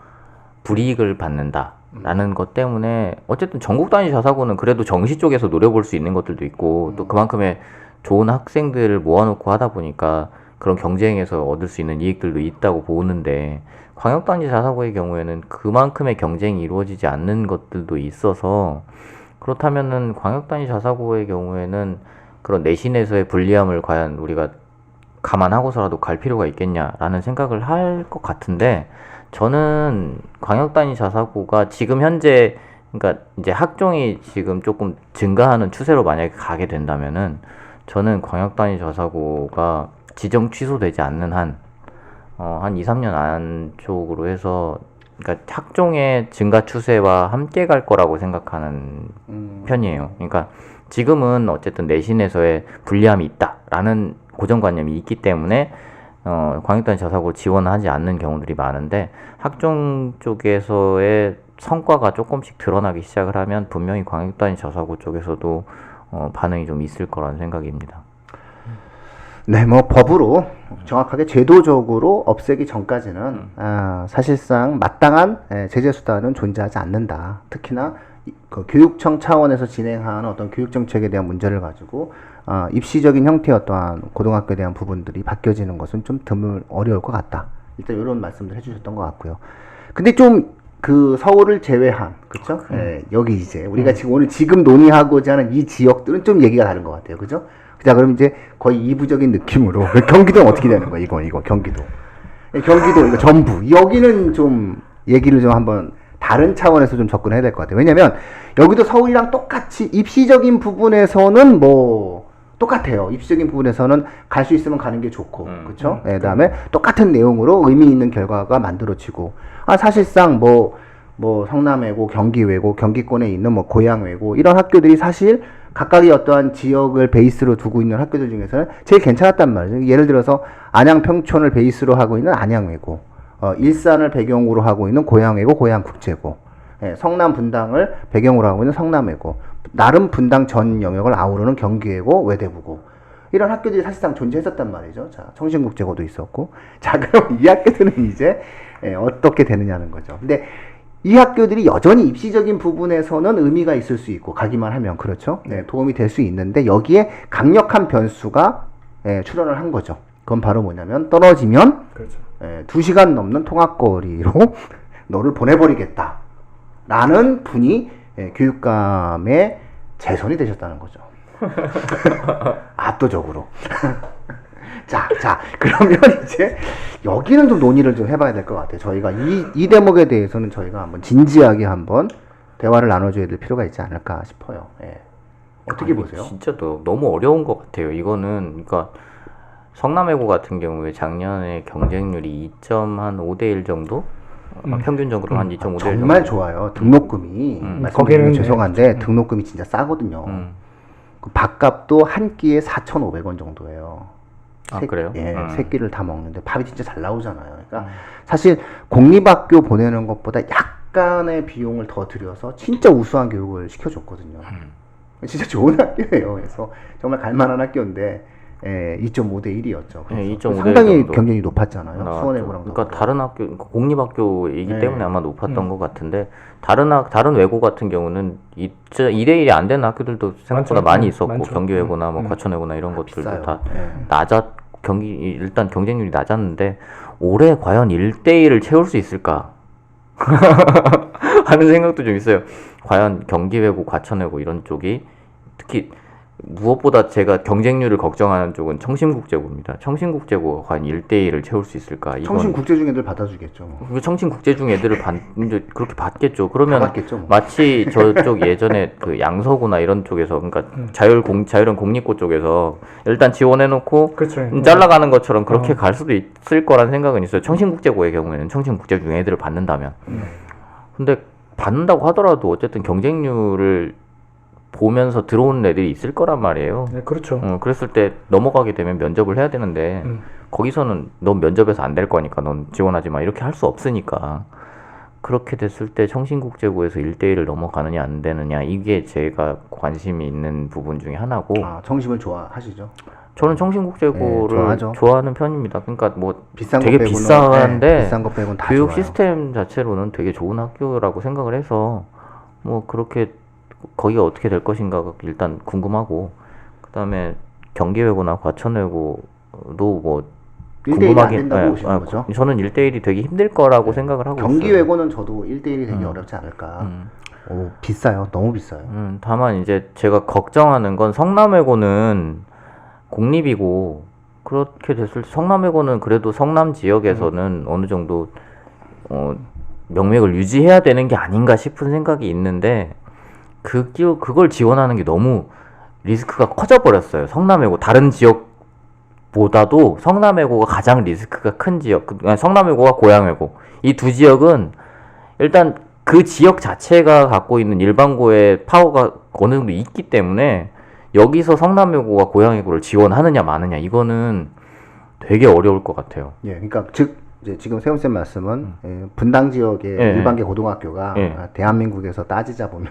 불이익을 받는다라는 것 때문에 어쨌든 전국 단위 자사고는 그래도 정시 쪽에서 노려볼 수 있는 것들도 있고 또 그만큼의 좋은 학생들을 모아놓고 하다 보니까 그런 경쟁에서 얻을 수 있는 이익들도 있다고 보는데 광역 단위 자사고의 경우에는 그만큼의 경쟁이 이루어지지 않는 것들도 있어서 그렇다면은 광역 단위 자사고의 경우에는 그런 내신에서의 불리함을 과연 우리가 감안하고서라도 갈 필요가 있겠냐라는 생각을 할 것 같은데 저는 광역 단위 자사고가 지금 현재 그러니까 이제 학종이 지금 조금 증가하는 추세로 만약에 가게 된다면은 저는 광역 단위 자사고가 지정 취소되지 않는 한 2, 3년 안쪽으로 해서 그러니까 학종의 증가 추세와 함께 갈 거라고 생각하는 편이에요. 그러니까 지금은 어쨌든 내신에서의 불리함이 있다라는 고정관념이 있기 때문에 광역단위 자사고 지원하지 않는 경우들이 많은데 학종 쪽에서의 성과가 조금씩 드러나기 시작을 하면 분명히 광역단위 자사고 쪽에서도 반응이 좀 있을 거라는 생각입니다. 네, 뭐 법으로 정확하게 제도적으로 없애기 전까지는 사실상 마땅한 제재 수단은 존재하지 않는다. 특히나 그 교육청 차원에서 진행하는 어떤 교육 정책에 대한 문제를 가지고 입시적인 형태의 어떠한 고등학교에 대한 부분들이 바뀌어지는 것은 좀 어려울 것 같다. 일단 이런 말씀들 해주셨던 것 같고요. 근데 좀 그 서울을 제외한 그렇죠? 여기 이제 우리가 지금 논의하고자 하는 이 지역들은 좀 얘기가 다른 것 같아요, 그죠? 자, 그럼 이제 거의 이부적인 느낌으로 경기도는 어떻게 되는 거야? 이거 경기도 이거 전부 여기는 좀 얘기를 좀 한번 다른 차원에서 좀 접근해야 될 것 같아요. 왜냐면 여기도 서울이랑 똑같이 입시적인 부분에서는 뭐 똑같아요. 입시적인 부분에서는 갈 수 있으면 가는 게 좋고, 그렇죠? 그다음에 똑같은 내용으로 의미 있는 결과가 만들어지고, 사실상 뭐 성남외고, 경기외고, 경기권에 있는 뭐 고양외고 이런 학교들이 사실 각각의 어떠한 지역을 베이스로 두고 있는 학교들 중에서는 제일 괜찮았단 말이죠. 예를 들어서 안양 평촌을 베이스로 하고 있는 안양외고, 일산을 배경으로 하고 있는 고양외고, 고양국제고, 성남 분당을 배경으로 하고 있는 성남외고, 나름 분당 전 영역을 아우르는 경기외고, 외대부고 이런 학교들이 사실상 존재했었단 말이죠. 자, 청신국제고도 있었고, 자, 그럼 이 학교들은 이제 어떻게 되느냐는 거죠. 근데 이 학교들이 여전히 입시적인 부분에서는 의미가 있을 수 있고 가기만 하면 그렇죠. 도움이 될 수 있는데 여기에 강력한 변수가 출현을 한 거죠. 그건 바로 뭐냐면 떨어지면 그렇죠. 2시간 넘는 통학거리로 너를 보내버리겠다 라는 분이 교육감의 재선이 되셨다는 거죠. 압도적으로. 자, 그러면 이제 여기는 좀 논의를 좀 해봐야 될 것 같아요. 저희가 이 대목에 대해서는 저희가 한번 진지하게 한번 대화를 나눠줘야 될 필요가 있지 않을까 싶어요. 예. 어떻게 아니, 보세요? 진짜 너무 어려운 것 같아요. 이거는 그러니까 성남외고 같은 경우에 작년에 경쟁률이 2.5대 1 정도? 평균적으로 한 2.5대 1 정말 정도. 좋아요. 등록금이 말씀드리면 거기는 죄송한데 등록금이 진짜 싸거든요. 그 밥값도 한 끼에 4,500원 정도예요. 아, 그래요? 예, 세 끼를 다 먹는데 밥이 진짜 잘 나오잖아요. 그러니까 사실 공립학교 보내는 것보다 약간의 비용을 더 들여서 진짜 우수한 교육을 시켜줬거든요. 진짜 좋은 학교예요. 그래서 정말 갈만한 학교인데 2.5대 1이었죠. 네, 2.5대 1 상당히 정도 경쟁이 높았잖아요. 나왔죠. 수원외고랑도. 그러니까 다른 학교, 공립학교이기 네. 때문에 아마 높았던 것 같은데 다른 외고 같은 경우는 2대 1이 안 되는 학교들도 생각보다 많죠. 많이 있었고 많죠. 경기외고나 뭐 과천외고나 이런 것들도 비싸요. 다 예. 일단 경쟁률이 낮았는데 올해 과연 1대 1을 채울 수 있을까 하는 생각도 좀 있어요. 과연 경기외고, 과천외고 이런 쪽이 특히 무엇보다 제가 경쟁률을 걱정하는 쪽은 청신국제고입니다. 청신국제고가 과연 1대 1을 채울 수 있을까? 청신국제중 애들 받아주겠죠. 뭐. 청신국제중 애들을 이제 그렇게 받겠죠. 다 그러면 받겠죠. 뭐. 마치 저쪽 예전에 그 양서구나 이런 쪽에서 그러니까 자율은 공립고 쪽에서 일단 지원해놓고 그렇죠. 잘라가는 것처럼 그렇게 갈 수도 있을 거라는 생각은 있어요. 청신국제고의 경우에는 청신국제중 애들을 받는다면. 근데 받는다고 하더라도 어쨌든 경쟁률을 보면서 들어오는 애들이 있을 거란 말이에요. 네, 그렇죠. 그랬을 때 넘어가게 되면 면접을 해야 되는데 거기서는 넌 면접에서 안 될 거니까 넌 지원하지 마 이렇게 할 수 없으니까 그렇게 됐을 때 청신국제고에서 1대1을 넘어가느냐 안 되느냐 이게 제가 관심이 있는 부분 중에 하나고 청심을 좋아하시죠? 저는 청신국제고를 좋아하는 편입니다. 그러니까 뭐 비싼 되게 거 빼고는, 비싼데 비싼 거 빼고는 다 교육 좋아요. 시스템 자체로는 되게 좋은 학교라고 생각을 해서 뭐 그렇게 거기가 어떻게 될 것인가가 일단 궁금하고 그다음에 경기외고나 과천외고도 뭐 1대1이 안 된다고 보시는 거죠? 저는 1대1이 되게 힘들 거라고 생각을 하고 있어요. 경기외고는 저도 1대1이 되게 어렵지 않을까. 비싸요. 너무 비싸요. 다만 이제 제가 걱정하는 건 성남외고는 공립이고 그렇게 됐을 때 성남외고는 그래도 성남 지역에서는 어느 정도 명맥을 유지해야 되는 게 아닌가 싶은 생각이 있는데 그걸 지원하는 게 너무 리스크가 커져 버렸어요. 성남외고 다른 지역보다도 성남외고가 가장 리스크가 큰 지역. 성남외고와 고양외고 이 두 지역은 일단 그 지역 자체가 갖고 있는 일반고의 파워가 어느 정도 있기 때문에 여기서 성남외고와 고양외고를 지원하느냐 마느냐 이거는 되게 어려울 것 같아요. 예, 그러니까 이제 지금 세훈쌤 말씀은 분당 지역의 일반계 고등학교가 대한민국에서 따지자 보면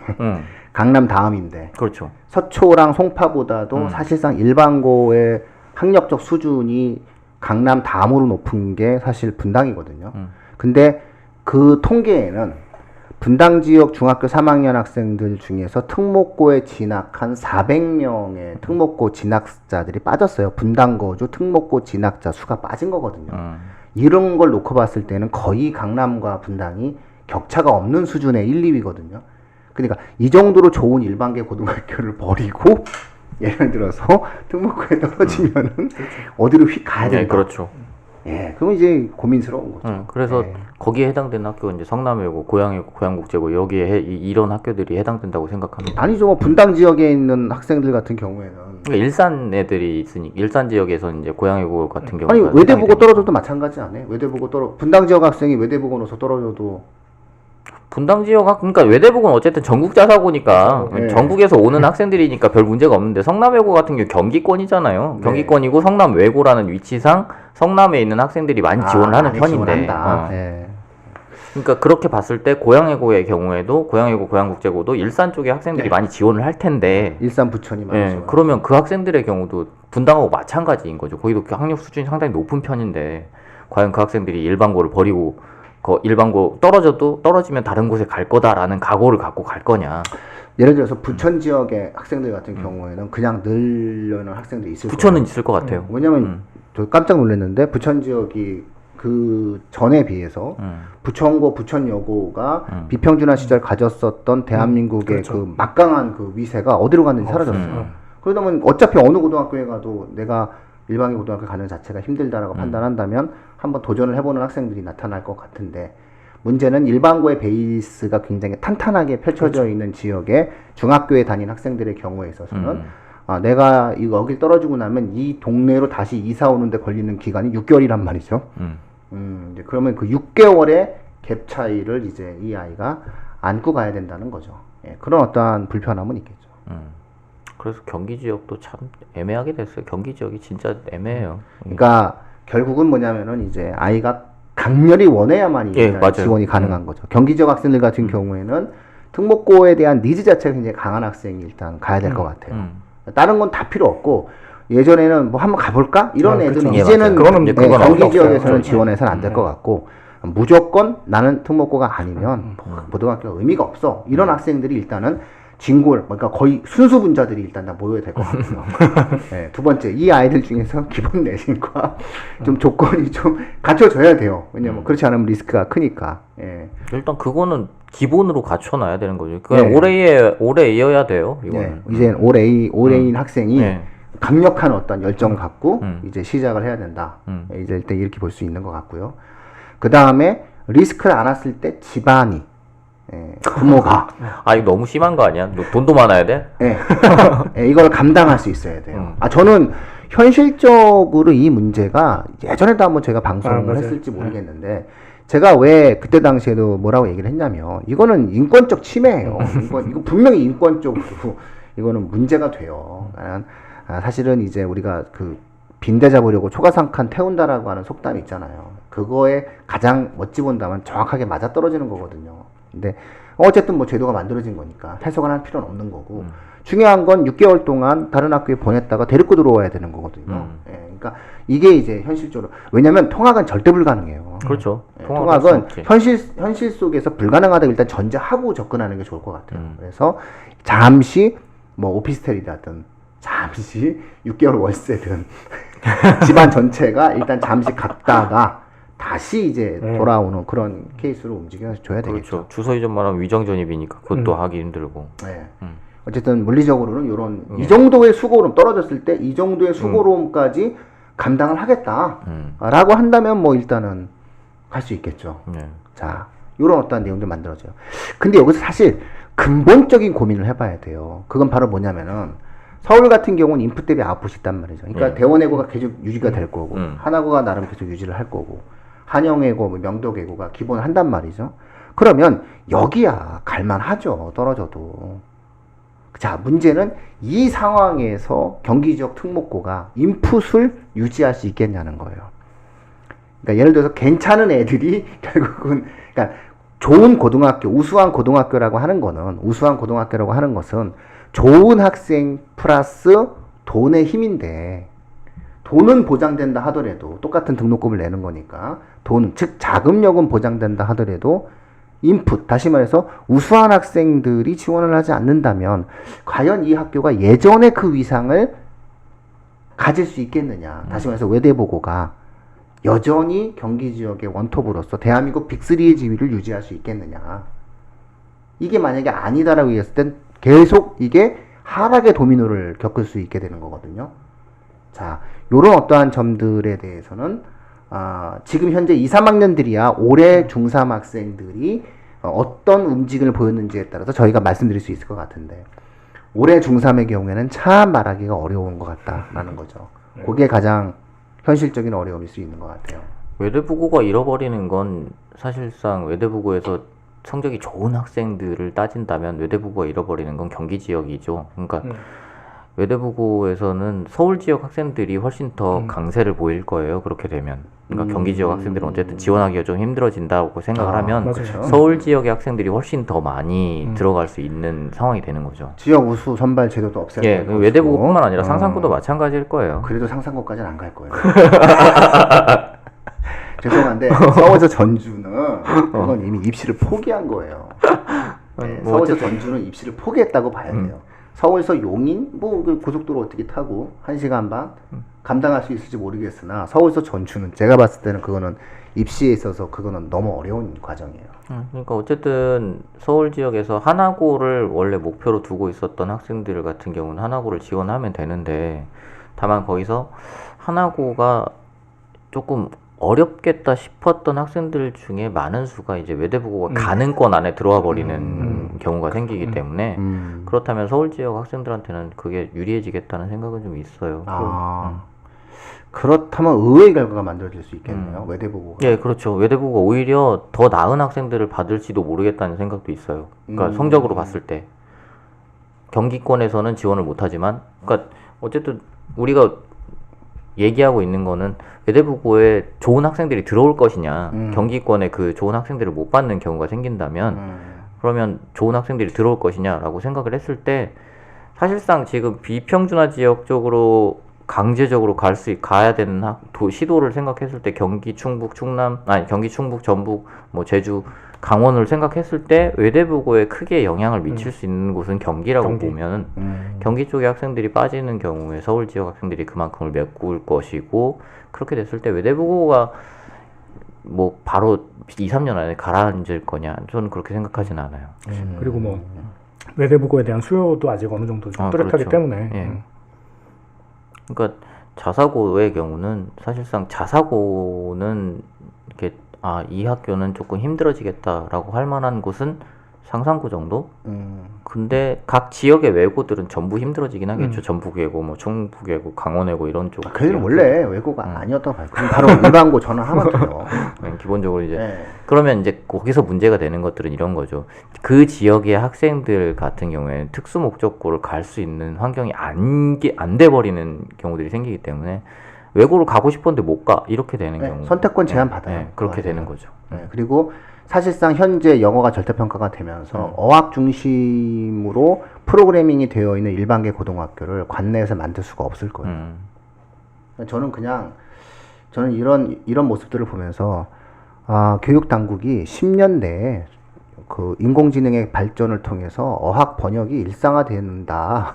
강남 다음인데 그렇죠. 서초랑 송파보다도 사실상 일반고의 학력적 수준이 강남 다음으로 높은 게 사실 분당이거든요. 근데 그 통계에는 분당 지역 중학교 3학년 학생들 중에서 특목고에 진학한 400명의 특목고 진학자들이 빠졌어요. 분당 거주 특목고 진학자 수가 빠진 거거든요. 이런 걸 놓고 봤을 때는 거의 강남과 분당이 격차가 없는 수준의 1, 2위거든요. 그러니까 이 정도로 좋은 일반계 고등학교를 버리고 예를 들어서 특목고에 떨어지면은 어디로 휙 가야 되는 거죠. 그렇죠. 예, 그럼 이제 고민스러운 거죠. 그래서 거기에 해당되는 학교가 이제 성남외고, 고양외고, 고양국제고 여기에 이런 학교들이 해당된다고 생각합니다. 아니죠, 뭐 분당 지역에 있는 학생들 같은 경우에는 그러니까 일산 애들이 있으니 일산 지역에서 이제 고양외고 같은 경우 아니 외대 보고 떨어져도 마찬가지 안 해? 외대 보고 분당 지역 학생이 외대 보고 넣어서 떨어져도 분당 지역 그러니까 외대부는 어쨌든 전국 자사고니까 전국에서 오는 학생들이니까 별 문제가 없는데 성남외고 같은 경우 경기권이잖아요. 경기권이고 성남외고라는 위치상 성남에 있는 학생들이 많이 지원을 하는 편인데. 그러니까 그렇게 봤을 때 고양외고의 경우에도 고양외고, 고양국제고도 일산 쪽에 학생들이 많이 지원을 할 텐데. 일산 부천이 많이 그러면 그 학생들의 경우도 분당하고 마찬가지인 거죠. 거기도 학력 수준이 상당히 높은 편인데 과연 그 학생들이 일반고를 버리고 일반고 떨어지면 다른 곳에 갈 거다라는 각오를 갖고 갈 거냐. 예를 들어서 부천 지역의 학생들 같은 경우에는 그냥 늘려는 학생들이 있을 거예요. 부천은 있을 것 같아요. 왜냐면 저 깜짝 놀랐는데 부천 지역이 그 전에 비해서 부천고, 부천여고가 비평준화 시절 가졌었던 대한민국의 그 막강한 그 위세가 어디로 갔는지 사라졌어요. 그러다 보면 어차피 어느 고등학교에 가도 내가 일반계 고등학교 가는 자체가 힘들다라고 판단한다면 한번 도전을 해보는 학생들이 나타날 것 같은데 문제는 일반고의 베이스가 굉장히 탄탄하게 펼쳐져 있는 지역에 중학교에 다닌 학생들의 경우에 있어서는 내가 여길 떨어지고 나면 이 동네로 다시 이사 오는데 걸리는 기간이 6개월이란 말이죠. 이제 그러면 그 6개월의 갭 차이를 이제 이 아이가 안고 가야 된다는 거죠. 예, 그런 어떠한 불편함은 있겠죠. 그래서 경기 지역도 참 애매하게 됐어요. 경기 지역이 진짜 애매해요. 그러니까 결국은 뭐냐면은 이제 아이가 강렬히 원해야만 예, 맞아요. 지원이 가능한 거죠. 경기 지역 학생들 같은 경우에는 특목고에 대한 니즈 자체가 굉장히 강한 학생이 일단 가야 될 것 같아요. 다른 건 다 필요 없고 예전에는 뭐 한번 가볼까? 이런 애들은 그쵸. 이제는 예, 그거는 네, 그건 경기 없어요. 지역에서는 지원해서는 안 될 것 같고 무조건 나는 특목고가 아니면 고등학교가 의미가 없어. 이런 학생들이 일단은 진골, 그러니까 거의 순수 분자들이 일단 다 모여야 될 것 같고요. 네, 두 번째, 이 아이들 중에서 기본 내신과 좀 조건이 좀 갖춰져야 돼요. 왜냐면 그렇지 않으면 리스크가 크니까. 예. 일단 그거는 기본으로 갖춰놔야 되는 거죠. 그냥 네. 오래 이어야 돼요. 이거는. 네, 이제 올해인 학생이 네. 강력한 어떤 열정을 갖고 음. 이제 시작을 해야 된다. 이제 일단 이렇게 볼 수 있는 것 같고요. 그 다음에 리스크를 안았을 때 집안이 부모가 이거 너무 심한 거 아니야? 너 돈도 많아야 돼? 이걸 감당할 수 있어야 돼요. 저는 현실적으로 이 문제가 예전에도 한번 제가 방송을 맞아요. 했을지 모르겠는데 제가 왜 그때 당시에도 뭐라고 얘기를 했냐면 이거는 인권적 침해예요. 이거 분명히 인권적으로 이거는 문제가 돼요. 사실은 이제 우리가 그 빈대 잡으려고 초가상칸 태운다라고 하는 속담이 있잖아요. 그거에 가장 어찌 본다면 정확하게 맞아떨어지는 거거든요. 근데 어쨌든 뭐 제도가 만들어진 거니까 해석을 할 필요는 없는 거고 중요한 건 6개월 동안 다른 학교에 보냈다가 데리고 들어와야 되는 거거든요. 예, 그러니까 이게 이제 현실적으로 왜냐하면 통학은 절대 불가능해요. 그렇죠. 예, 통학은 통학은 할수 없지. 현실 속에서 불가능하다고 일단 전제하고 접근하는 게 좋을 것 같아요. 그래서 잠시 뭐 오피스텔이라든 잠시 6개월 월세든 집안 전체가 일단 잠시 갔다가 다시 이제 돌아오는 그런 케이스로 움직여줘야 되겠죠. 그렇죠. 주소 이전만 하면 위정 전입이니까 그것도 하기 힘들고. 네. 어쨌든 물리적으로는 이런 이 정도의 수고로움 떨어졌을 때 이 정도의 수고로움까지 감당을 하겠다라고 한다면 뭐 일단은 갈 수 있겠죠. 자, 이런 어떠한 내용들 만들어져요. 근데 여기서 사실 근본적인 고민을 해봐야 돼요. 그건 바로 뭐냐면은 서울 같은 경우는 인풋 대비 아웃풋이 있단 말이죠. 그러니까 대원외고가 계속 유지가 될 거고 하나고가 나름 계속 유지를 할 거고 한영외고, 명도외고가 기본 한단 말이죠. 그러면 여기야 갈만하죠. 떨어져도. 자, 문제는 이 상황에서 경기 지역 특목고가 인풋을 유지할 수 있겠냐는 거예요. 그러니까 예를 들어서 괜찮은 애들이 결국은 그러니까 좋은 고등학교, 우수한 고등학교라고 하는 것은 좋은 학생 플러스 돈의 힘인데 돈은 보장된다 하더라도 똑같은 등록금을 내는 거니까 돈, 즉 자금력은 보장된다 하더라도 인풋, 다시 말해서 우수한 학생들이 지원을 하지 않는다면 과연 이 학교가 예전의 그 위상을 가질 수 있겠느냐. 다시 말해서 외대보고가 여전히 경기 지역의 원톱으로서 대한민국 빅3의 지위를 유지할 수 있겠느냐. 이게 만약에 아니다라고 했을 땐 계속 이게 하락의 도미노를 겪을 수 있게 되는 거거든요. 자, 요런 어떠한 점들에 대해서는 지금 현재 2, 3학년들이야 올해 중3 학생들이 어떤 움직임을 보였는지에 따라서 저희가 말씀드릴 수 있을 것 같은데 올해 중3의 경우에는 참 말하기가 어려운 것 같다라는 거죠. 그게 가장 현실적인 어려움일 수 있는 것 같아요. 외대부고가 잃어버리는 건 사실상 외대부고에서 성적이 좋은 학생들을 따진다면 외대부고가 잃어버리는 건 경기 지역이죠. 그러니까 외대부고에서는 서울 지역 학생들이 훨씬 더 강세를 보일 거예요. 그렇게 되면. 그러니까 경기 지역 학생들은 어쨌든 지원하기가 좀 힘들어진다고 생각을 하면 맞아요. 서울 지역의 학생들이 훨씬 더 많이 들어갈 수 있는 상황이 되는 거죠. 지역 우수 선발 제도도 없애야 예, 될 것이고. 외대부고뿐만 아니라 상상고도 마찬가지일 거예요. 그래도 상상고까지는 안 갈 거예요. 죄송한데 서울서 전주는 그건 이미 입시를 포기한 거예요. 네, 뭐 서울서 어쨌든. 전주는 입시를 포기했다고 봐야 돼요. 서울서 용인 뭐 그 고속도로 어떻게 타고 1시간 반 감당할 수 있을지 모르겠으나 서울서 전주는 제가 봤을 때는 그거는 입시에 있어서 그거는 너무 어려운 과정이에요. 그러니까 어쨌든 서울 지역에서 하나고를 원래 목표로 두고 있었던 학생들 같은 경우는 하나고를 지원하면 되는데 다만 거기서 하나고가 조금 어렵겠다 싶었던 학생들 중에 많은 수가 이제 외대부고가 가는권 안에 들어와 버리는 경우가 생기기 때문에 그렇다면 서울 지역 학생들한테는 그게 유리해지겠다는 생각은 좀 있어요. 그렇다면 의외의 결과가 만들어질 수 있겠네요. 외대부고가. 예, 그렇죠. 외대부고가 오히려 더 나은 학생들을 받을지도 모르겠다는 생각도 있어요. 그러니까 성적으로 봤을 때 경기권에서는 지원을 못하지만, 그러니까 어쨌든 우리가 얘기하고 있는 거는 외대부고에 좋은 학생들이 들어올 것이냐, 경기권에 그 좋은 학생들을 못 받는 경우가 생긴다면 그러면 좋은 학생들이 들어올 것이냐라고 생각을 했을 때 사실상 지금 비평준화 지역 쪽으로 강제적으로 가야 되는 시도를 생각했을 때 경기, 충북, 전북, 뭐 제주, 강원을 생각했을 때 외대부고에 크게 영향을 미칠 수 있는 곳은 경기라고 보면 경기 쪽의 학생들이 빠지는 경우에 서울 지역 학생들이 그만큼을 메꿀 것이고, 그렇게 됐을 때 외대부고가 뭐 바로 2, 3년 안에 가라앉을 거냐, 저는 그렇게 생각하진 않아요. 그리고 뭐 외대부고에 대한 수요도 아직 어느 정도 좀 뚜렷하기 그렇죠. 때문에 예. 그러니까 자사고의 경우는 사실상 자사고는 이렇게 이 학교는 조금 힘들어지겠다라고 할 만한 곳은 상산고 정도? 근데 각 지역의 외고들은 전부 힘들어지긴 하겠죠. 전북외고, 뭐 충북외고, 강원외고 이런 쪽. 걔는 원래 외고가 아니었다고 봐요. 그럼 바로 일반고 전환하면 돼요. 기본적으로 이제 네. 그러면 이제 거기서 문제가 되는 것들은 이런 거죠. 그 지역의 학생들 같은 경우에는 특수 목적고를 갈 수 있는 환경이 안 돼 버리는 경우들이 생기기 때문에 외고를 가고 싶었는데 못 가, 이렇게 되는 경우. 선택권 제한 받아요. 그렇게 되는 거죠. 그리고 사실상 현재 영어가 절대평가가 되면서 어학 중심으로 프로그래밍이 되어 있는 일반계 고등학교를 관내에서 만들 수가 없을 거예요. 저는 이런 모습들을 보면서 교육 당국이 10년 내에 그 인공지능의 발전을 통해서 어학 번역이 일상화된다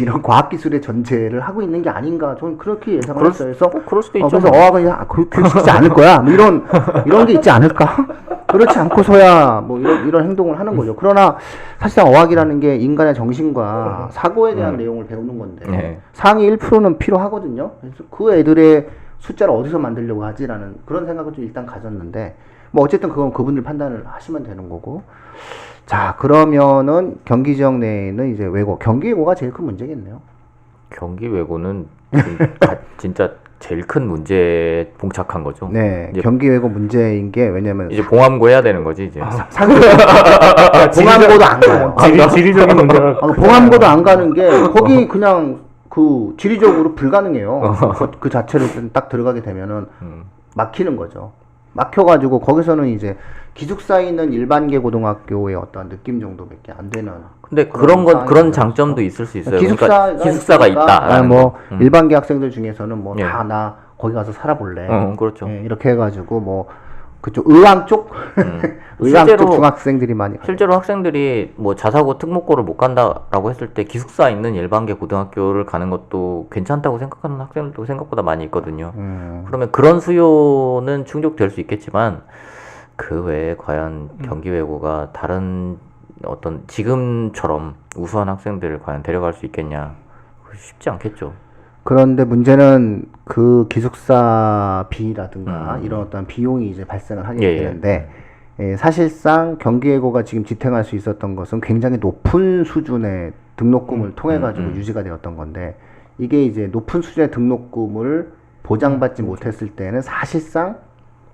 이런 과학기술의 전제를 하고 있는 게 아닌가, 저는 그렇게 예상을 했어요. 그래서 그럴 수도 있죠. 그래서 어학은 교육시키지 않을 거야, 뭐 이런 게 있지 않을까? 그렇지 않고서야 뭐 이런 행동을 하는 거죠. 그러나 사실상 어학이라는 게 인간의 정신과 사고에 대한 내용을 배우는 건데 상위 1%는 필요하거든요. 그래서 그 애들의 숫자를 어디서 만들려고 하지라는 그런 생각을 좀 일단 가졌는데, 뭐 어쨌든 그건 그분들 판단을 하시면 되는 거고. 자, 그러면은 경기 지역 내에는 이제 경기 외고가 제일 큰 문제겠네요. 경기 외고는 진짜 제일 큰 문제에 봉착한 거죠. 네, 경기 외고 문제인 게, 왜냐면 이제 봉암고 해야 되는 거지 이제. 봉암고도 안 가요. 지리적인 문제가 봉암고도 안 가는 게 거기 그냥 그 지리적으로 불가능해요. 그 자체를 딱 들어가게 되면은 막히는 거죠. 막혀가지고 거기서는 이제 기숙사 있는 일반계 고등학교의 어떤 느낌 정도밖에 안 되는. 근데 그런 장점도 있을 수 있어요. 기숙사가 있다. 일반계 학생들 중에서는 뭐 다 예. 나 거기 가서 살아볼래. 그렇죠. 예, 이렇게 해가지고 뭐 그쪽 의왕 쪽, 의왕 쪽 중학생들이 많이. 실제로 학생들이 뭐 자사고 특목고를 못 간다라고 했을 때 기숙사 있는 일반계 고등학교를 가는 것도 괜찮다고 생각하는 학생들도 생각보다 많이 있거든요. 그러면 그런 수요는 충족될 수 있겠지만 그 외에 과연 경기 외고가 다른 어떤 지금처럼 우수한 학생들을 과연 데려갈 수 있겠냐, 쉽지 않겠죠. 그런데 문제는 그 기숙사비라든가 이런 어떤 비용이 이제 발생을 하게 되는데, 사실상 경기외고가 지금 지탱할 수 있었던 것은 굉장히 높은 수준의 등록금을 통해 가지고 유지가 되었던 건데, 이게 이제 높은 수준의 등록금을 보장받지 못했을 때는 사실상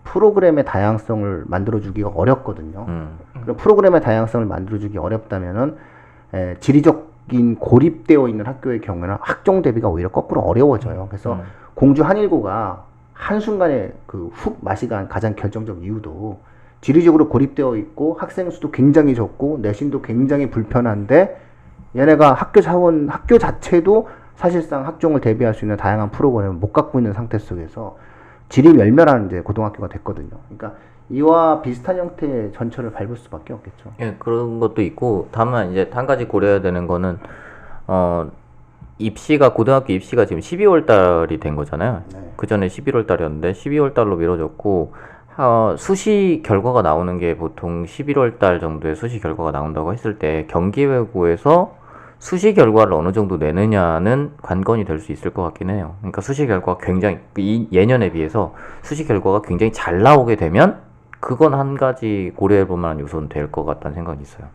프로그램의 다양성을 만들어주기가 어렵거든요. 그럼 프로그램의 다양성을 만들어주기 어렵다면은 지리적인 고립되어 있는 학교의 경우에는 학종 대비가 오히려 거꾸로 어려워져요. 그래서 공주 한일고가 한순간에 그 훅 맛이 간 가장 결정적 이유도 지리적으로 고립되어 있고 학생 수도 굉장히 적고 내신도 굉장히 불편한데, 얘네가 학교 자체도 사실상 학종을 대비할 수 있는 다양한 프로그램을 못 갖고 있는 상태 속에서 지리멸멸하는 이제 고등학교가 됐거든요. 그러니까 이와 비슷한 형태의 전철을 밟을 수밖에 없겠죠. 예, 그런 것도 있고, 다만 이제 한 가지 고려해야 되는 거는 고등학교 입시가 지금 12월 달이 된 거잖아요. 그 전에 11월 달이었는데 12월 달로 미뤄졌고, 수시 결과가 나오는 게 보통 11월 달 정도에 수시 결과가 나온다고 했을 때 경기외고에서 수시 결과를 어느 정도 내느냐는 관건이 될 수 있을 것 같긴 해요. 그러니까 수시 결과가 굉장히 예년에 비해서 수시 결과가 굉장히 잘 나오게 되면 그건 한 가지 고려해 볼 만한 요소는 될 것 같다는 생각이 있어요.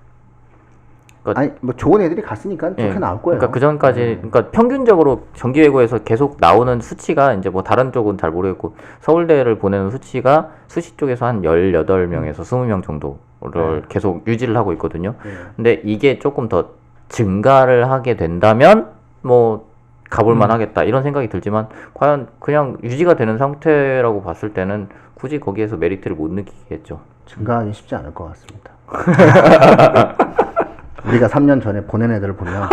아니 뭐 좋은 애들이 갔으니까 좋게 예. 나올 거예요. 그러니까 그 전까지 그러니까 평균적으로 정기외고에서 계속 나오는 수치가 이제 뭐 다른 쪽은 잘 모르겠고 서울대를 보내는 수치가 수시 쪽에서 한 18명에서 20명 정도를 계속 유지를 하고 있거든요. 근데 이게 조금 더 증가를 하게 된다면 뭐 가볼만 하겠다 이런 생각이 들지만 과연 그냥 유지가 되는 상태라고 봤을 때는 굳이 거기에서 메리트를 못 느끼겠죠. 증가하기 쉽지 않을 것 같습니다. 우리가 3년 전에 보낸 애들을 보면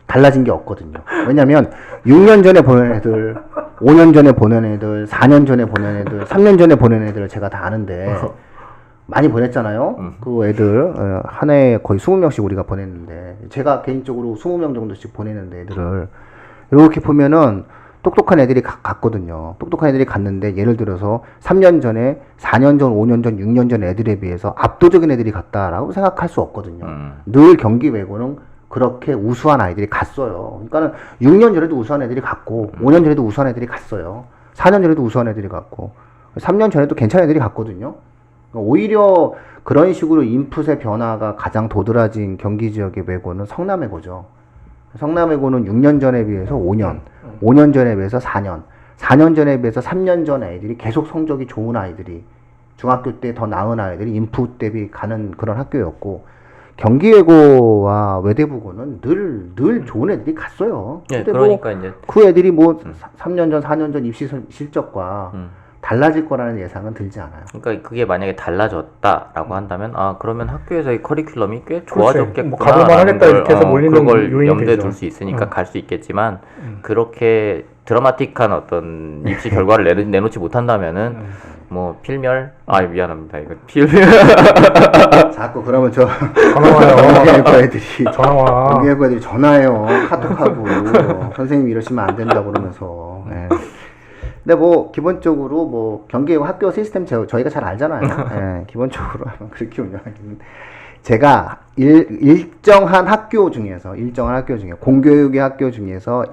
달라진 게 없거든요. 왜냐면 6년 전에 보낸 애들, 5년 전에 보낸 애들, 4년 전에 보낸 애들, 3년 전에 보낸 애들을 제가 다 아는데 많이 보냈잖아요. 그 애들 한 해에 거의 20명씩 우리가 보냈는데 제가 개인적으로 20명 정도씩 보내는데 애들을 이렇게 보면은 똑똑한 애들이 갔거든요. 똑똑한 애들이 갔는데 예를 들어서 3년 전에 4년 전, 5년 전, 6년 전 애들에 비해서 압도적인 애들이 갔다라고 생각할 수 없거든요. 늘 경기 외고는 그렇게 우수한 아이들이 갔어요. 그러니까는 6년 전에도 우수한 애들이 갔고 5년 전에도 우수한 애들이 갔어요. 4년 전에도 우수한 애들이 갔고 3년 전에도 괜찮은 애들이 갔거든요. 오히려 그런 식으로 인풋의 변화가 가장 도드라진 경기 지역의 외고는 성남외고죠. 성남외고는 6년 전에 비해서 5년, 5년 전에 비해서 4년, 4년 전에 비해서 3년 전 애들이 계속 성적이 좋은 아이들이 중학교 때 더 나은 아이들이 인풋 대비 가는 그런 학교였고 경기외고와 외대부고는 늘 좋은 애들이 갔어요. 예, 근데 그러니까 이제 그 애들이 뭐 3년 전, 4년 전 입시 실적과 달라질 거라는 예상은 들지 않아요. 그러니까 그게 만약에 달라졌다라고 한다면 아 그러면 학교에서의 커리큘럼이 꽤 좋아졌겠구나 뭐 가볼만 하겠다 이렇게 해서 몰리는 그걸 요인이 염두에 되죠. 둘 수 있으니까 갈 수 있겠지만 그렇게 드라마틱한 어떤 입시 결과를 내놓지 못한다면은 뭐 필멸 미안합니다 이거 필멸 자꾸 그러면 저 전화 와요. 경기외고 애들이 전화 와. 경기외고 애들이 전화해요. 카톡하고 선생님 이러시면 안 된다고 그러면서. 예. 근데 뭐 기본적으로 뭐 경기외고 학교 시스템 저희가 잘 알잖아요. 예, 기본적으로 하면 그렇게 운영하기는 제가 일정한 학교 중에서 공교육의 학교 중에서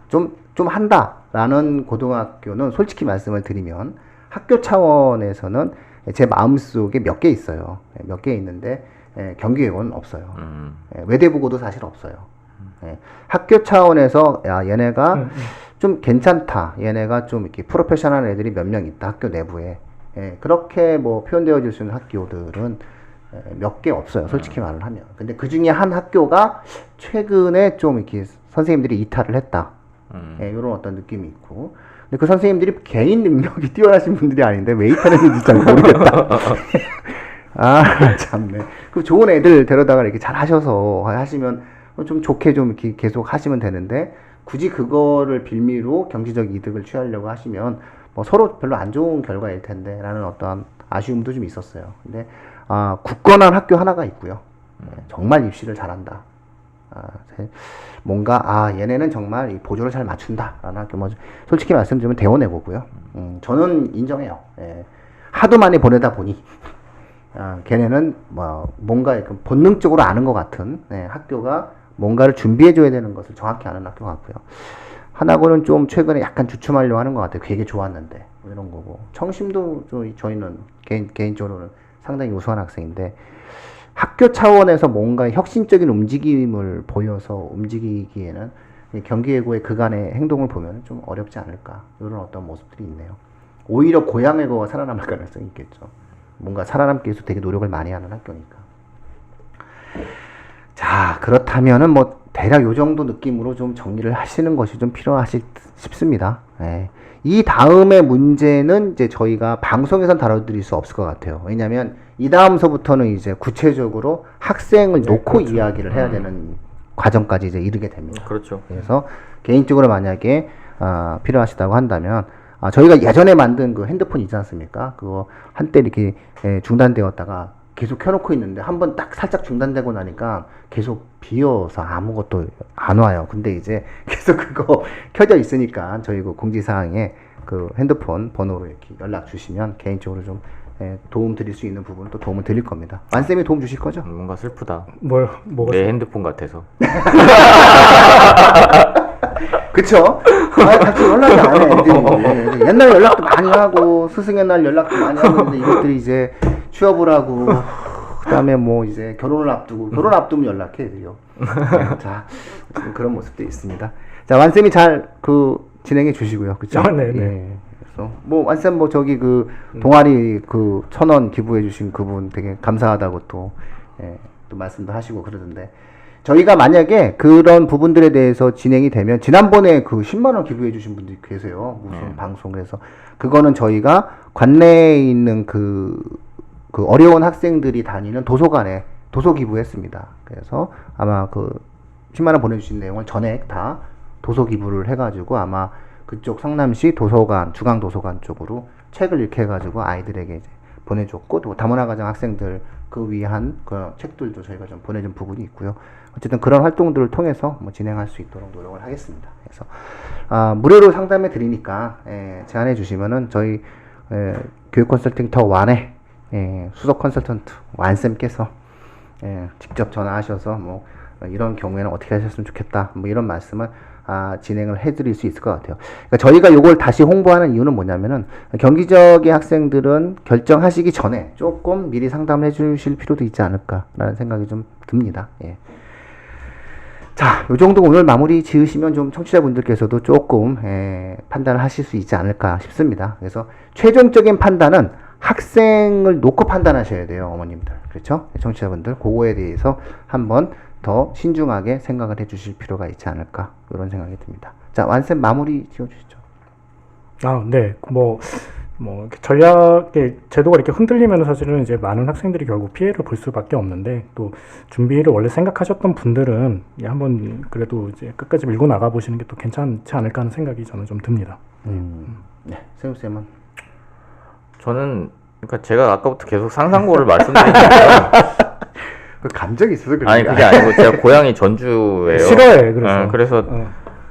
좀 한다라는 고등학교는 솔직히 말씀을 드리면 학교 차원에서는 제 마음속에 몇 개 있어요. 몇 개 있는데 경기외고는 없어요. 외대부고도 사실 없어요. 학교 차원에서 얘네가 좀 괜찮다. 얘네가 좀 이렇게 프로페셔널한 애들이 몇 명 있다. 학교 내부에. 그렇게 뭐 표현되어질 수 있는 학교들은 몇 개 없어요. 솔직히 말을 하면. 근데 그 중에 한 학교가 최근에 좀 이렇게 선생님들이 이탈을 했다. 이런 어떤 느낌이 있고. 근데 그 선생님들이 개인 능력이 뛰어나신 분들이 아닌데 왜 이탈했는지 잘 모르겠다. 참네. 그 좋은 애들 데려다가 이렇게 잘 하셔서 하시면 좀 좋게 좀 이렇게 계속 하시면 되는데 굳이 그거를 빌미로 경제적 이득을 취하려고 하시면 뭐 서로 별로 안 좋은 결과일 텐데 라는 어떠한 아쉬움도 좀 있었어요. 근데 굳건한 학교 하나가 있고요. 정말 입시를 잘한다. 뭔가 얘네는 정말 이 보조를 잘 맞춘다 라는 학교 솔직히 말씀드리면 대원외고고요. 저는 인정해요. 하도 많이 보내다 보니 걔네는 뭐 뭔가 본능적으로 아는 것 같은 학교가 뭔가를 준비해줘야 되는 것을 정확히 아는 학교 같고요. 하나고는 좀 최근에 약간 주춤하려고 하는 것 같아요. 되게 좋았는데 뭐 이런 거고 청심도 저희는 개인적으로는 상당히 우수한 학생인데 학교 차원에서 뭔가 혁신적인 움직임을 보여서 움직이기에는 경기외고의 그간의 행동을 보면 좀 어렵지 않을까 이런 어떤 모습들이 있네요. 오히려 고양외고가 살아남을 가능성이 있겠죠. 뭔가 살아남기 위해서 되게 노력을 많이 하는 학교니까. 자, 그렇다면은 뭐 대략 요 정도 느낌으로 좀 정리를 하시는 것이 좀 필요하시 싶습니다. 이 다음의 문제는 이제 저희가 방송에선 다뤄드릴 수 없을 것 같아요. 왜냐하면 이 다음서부터는 이제 구체적으로 학생을 놓고 그렇죠. 이야기를 해야 되는 과정까지 이제 이르게 됩니다. 그렇죠. 그래서 개인적으로 만약에 필요하시다고 한다면 저희가 예전에 만든 그 핸드폰 있지 않습니까? 그거 한때 이렇게 중단되었다가 계속 켜놓고 있는데 한번 딱 살짝 중단되고 나니까 계속 비어서 아무것도 안 와요. 근데 이제 계속 그거 켜져 있으니까 저희 그 공지사항에 그 핸드폰 번호로 이렇게 연락 주시면 개인적으로 좀 도움 드릴 수 있는 부분 또 도움을 드릴 겁니다. 완쌤이 도움 주실 거죠? 뭔가 슬프다. 뭐가 내 핸드폰 같아서. 그쵸? 같이 연락이 안 해, 애들이. 옛날에 연락도 많이 하고, 스승의 날 연락도 많이 하고 있는데, 이것들이 이제 취업을 하고, 그 다음에 뭐 이제 결혼을 앞두고, 결혼 앞두면 연락해, 애들이요. 자, 그런 모습도 있습니다. 자, 완쌤이 잘 진행해 주시고요. 그쵸? 네네. 예. 그래서, 완쌤 저기 동아리 1,000원 기부해 주신 그분 되게 감사하다고 또 말씀도 하시고 그러던데, 저희가 만약에 그런 부분들에 대해서 진행이 되면 지난번에 10만 원 기부해 주신 분들이 계세요. 무슨 방송에서 그거는 저희가 관내에 있는 그 어려운 학생들이 다니는 도서관에 도서 기부했습니다. 그래서 아마 10만 원 보내주신 내용을 전액 다 도서 기부를 해가지고 아마 그쪽 성남시 도서관 중앙 도서관 쪽으로 책을 이렇게 해가지고 아이들에게 이제 보내줬고 또 다문화 가정 학생들 위한 그 책들도 저희가 좀 보내준 부분이 있고요. 어쨌든 그런 활동들을 통해서 진행할 수 있도록 노력을 하겠습니다. 그래서 무료로 상담해 드리니까 제안해 주시면은 저희 교육 컨설팅 더 완의 수석 컨설턴트 완쌤께서 직접 전화하셔서 이런 경우에는 어떻게 하셨으면 좋겠다 이런 말씀을 진행을 해드릴 수 있을 것 같아요. 그러니까 저희가 이걸 다시 홍보하는 이유는 뭐냐면은 경기적인 학생들은 결정하시기 전에 조금 미리 상담을 해주실 필요도 있지 않을까라는 생각이 좀 듭니다. 예. 자, 요 정도 오늘 마무리 지으시면 좀 청취자분들께서도 조금 판단을 하실 수 있지 않을까 싶습니다. 그래서 최종적인 판단은 학생을 놓고 판단하셔야 돼요, 어머님들. 그렇죠? 청취자분들 그거에 대해서 한번 더 신중하게 생각을 해주실 필요가 있지 않을까 이런 생각이 듭니다. 자, 완쌤 마무리 지어주시죠. 네. 이렇게 전략의 제도가 이렇게 흔들리면 사실은 이제 많은 학생들이 결국 피해를 볼 수밖에 없는데 또 준비를 원래 생각하셨던 분들은 한번 그래도 이제 끝까지 밀고 나가 보시는 게 또 괜찮지 않을까 하는 생각이 저는 좀 듭니다. 네, 세훈쌤은? 저는 그러니까 제가 아까부터 계속 상상고를 말씀드리는데요. 감정이 있어서 그래요. 아니 그게 아니고 제가 고향이 전주예요. 싫어해 그래서. 그래서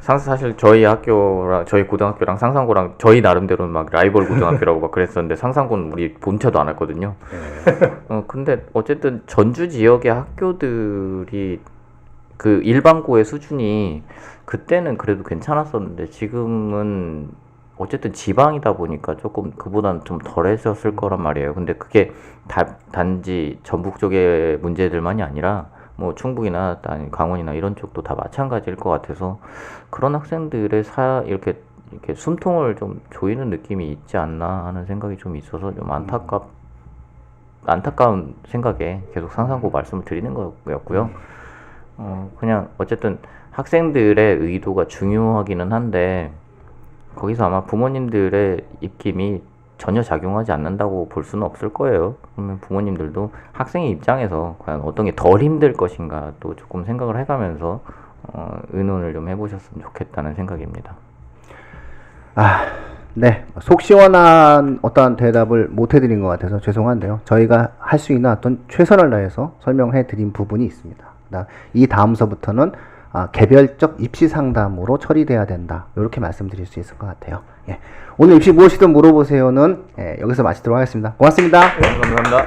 사실 저희 학교랑 저희 고등학교랑 상상고랑 저희 나름대로는 막 라이벌 고등학교라고 막 그랬었는데 상상고는 우리 본체도 안 했거든요. 근데 어쨌든 전주 지역의 학교들이 그 일반고의 수준이 그때는 그래도 괜찮았었는데 지금은 어쨌든 지방이다 보니까 조금 그보다는 좀 덜해졌을 거란 말이에요. 근데 그게 단지 전북 쪽의 문제들만이 아니라 뭐 충북이나 강원이나 이런 쪽도 다 마찬가지일 것 같아서 그런 학생들의 이렇게 숨통을 좀 조이는 느낌이 있지 않나 하는 생각이 좀 있어서 좀 안타까운 생각에 계속 상상고 말씀을 드리는 거였고요. 그냥 어쨌든 학생들의 의도가 중요하기는 한데 거기서 아마 부모님들의 입김이 전혀 작용하지 않는다고 볼 수는 없을 거예요. 그러면 부모님들도 학생의 입장에서 과연 어떤 게 덜 힘들 것인가 또 조금 생각을 해가면서 의논을 좀 해보셨으면 좋겠다는 생각입니다. 네. 속 시원한 어떠한 대답을 못 해드린 것 같아서 죄송한데요. 저희가 할 수 있는 어떤 최선을 다해서 설명해 드린 부분이 있습니다. 이 다음서부터는 개별적 입시 상담으로 처리돼야 된다. 이렇게 말씀드릴 수 있을 것 같아요. 예. 오늘 입시 무엇이든 물어보세요는 여기서 마치도록 하겠습니다. 고맙습니다. 네, 감사합니다.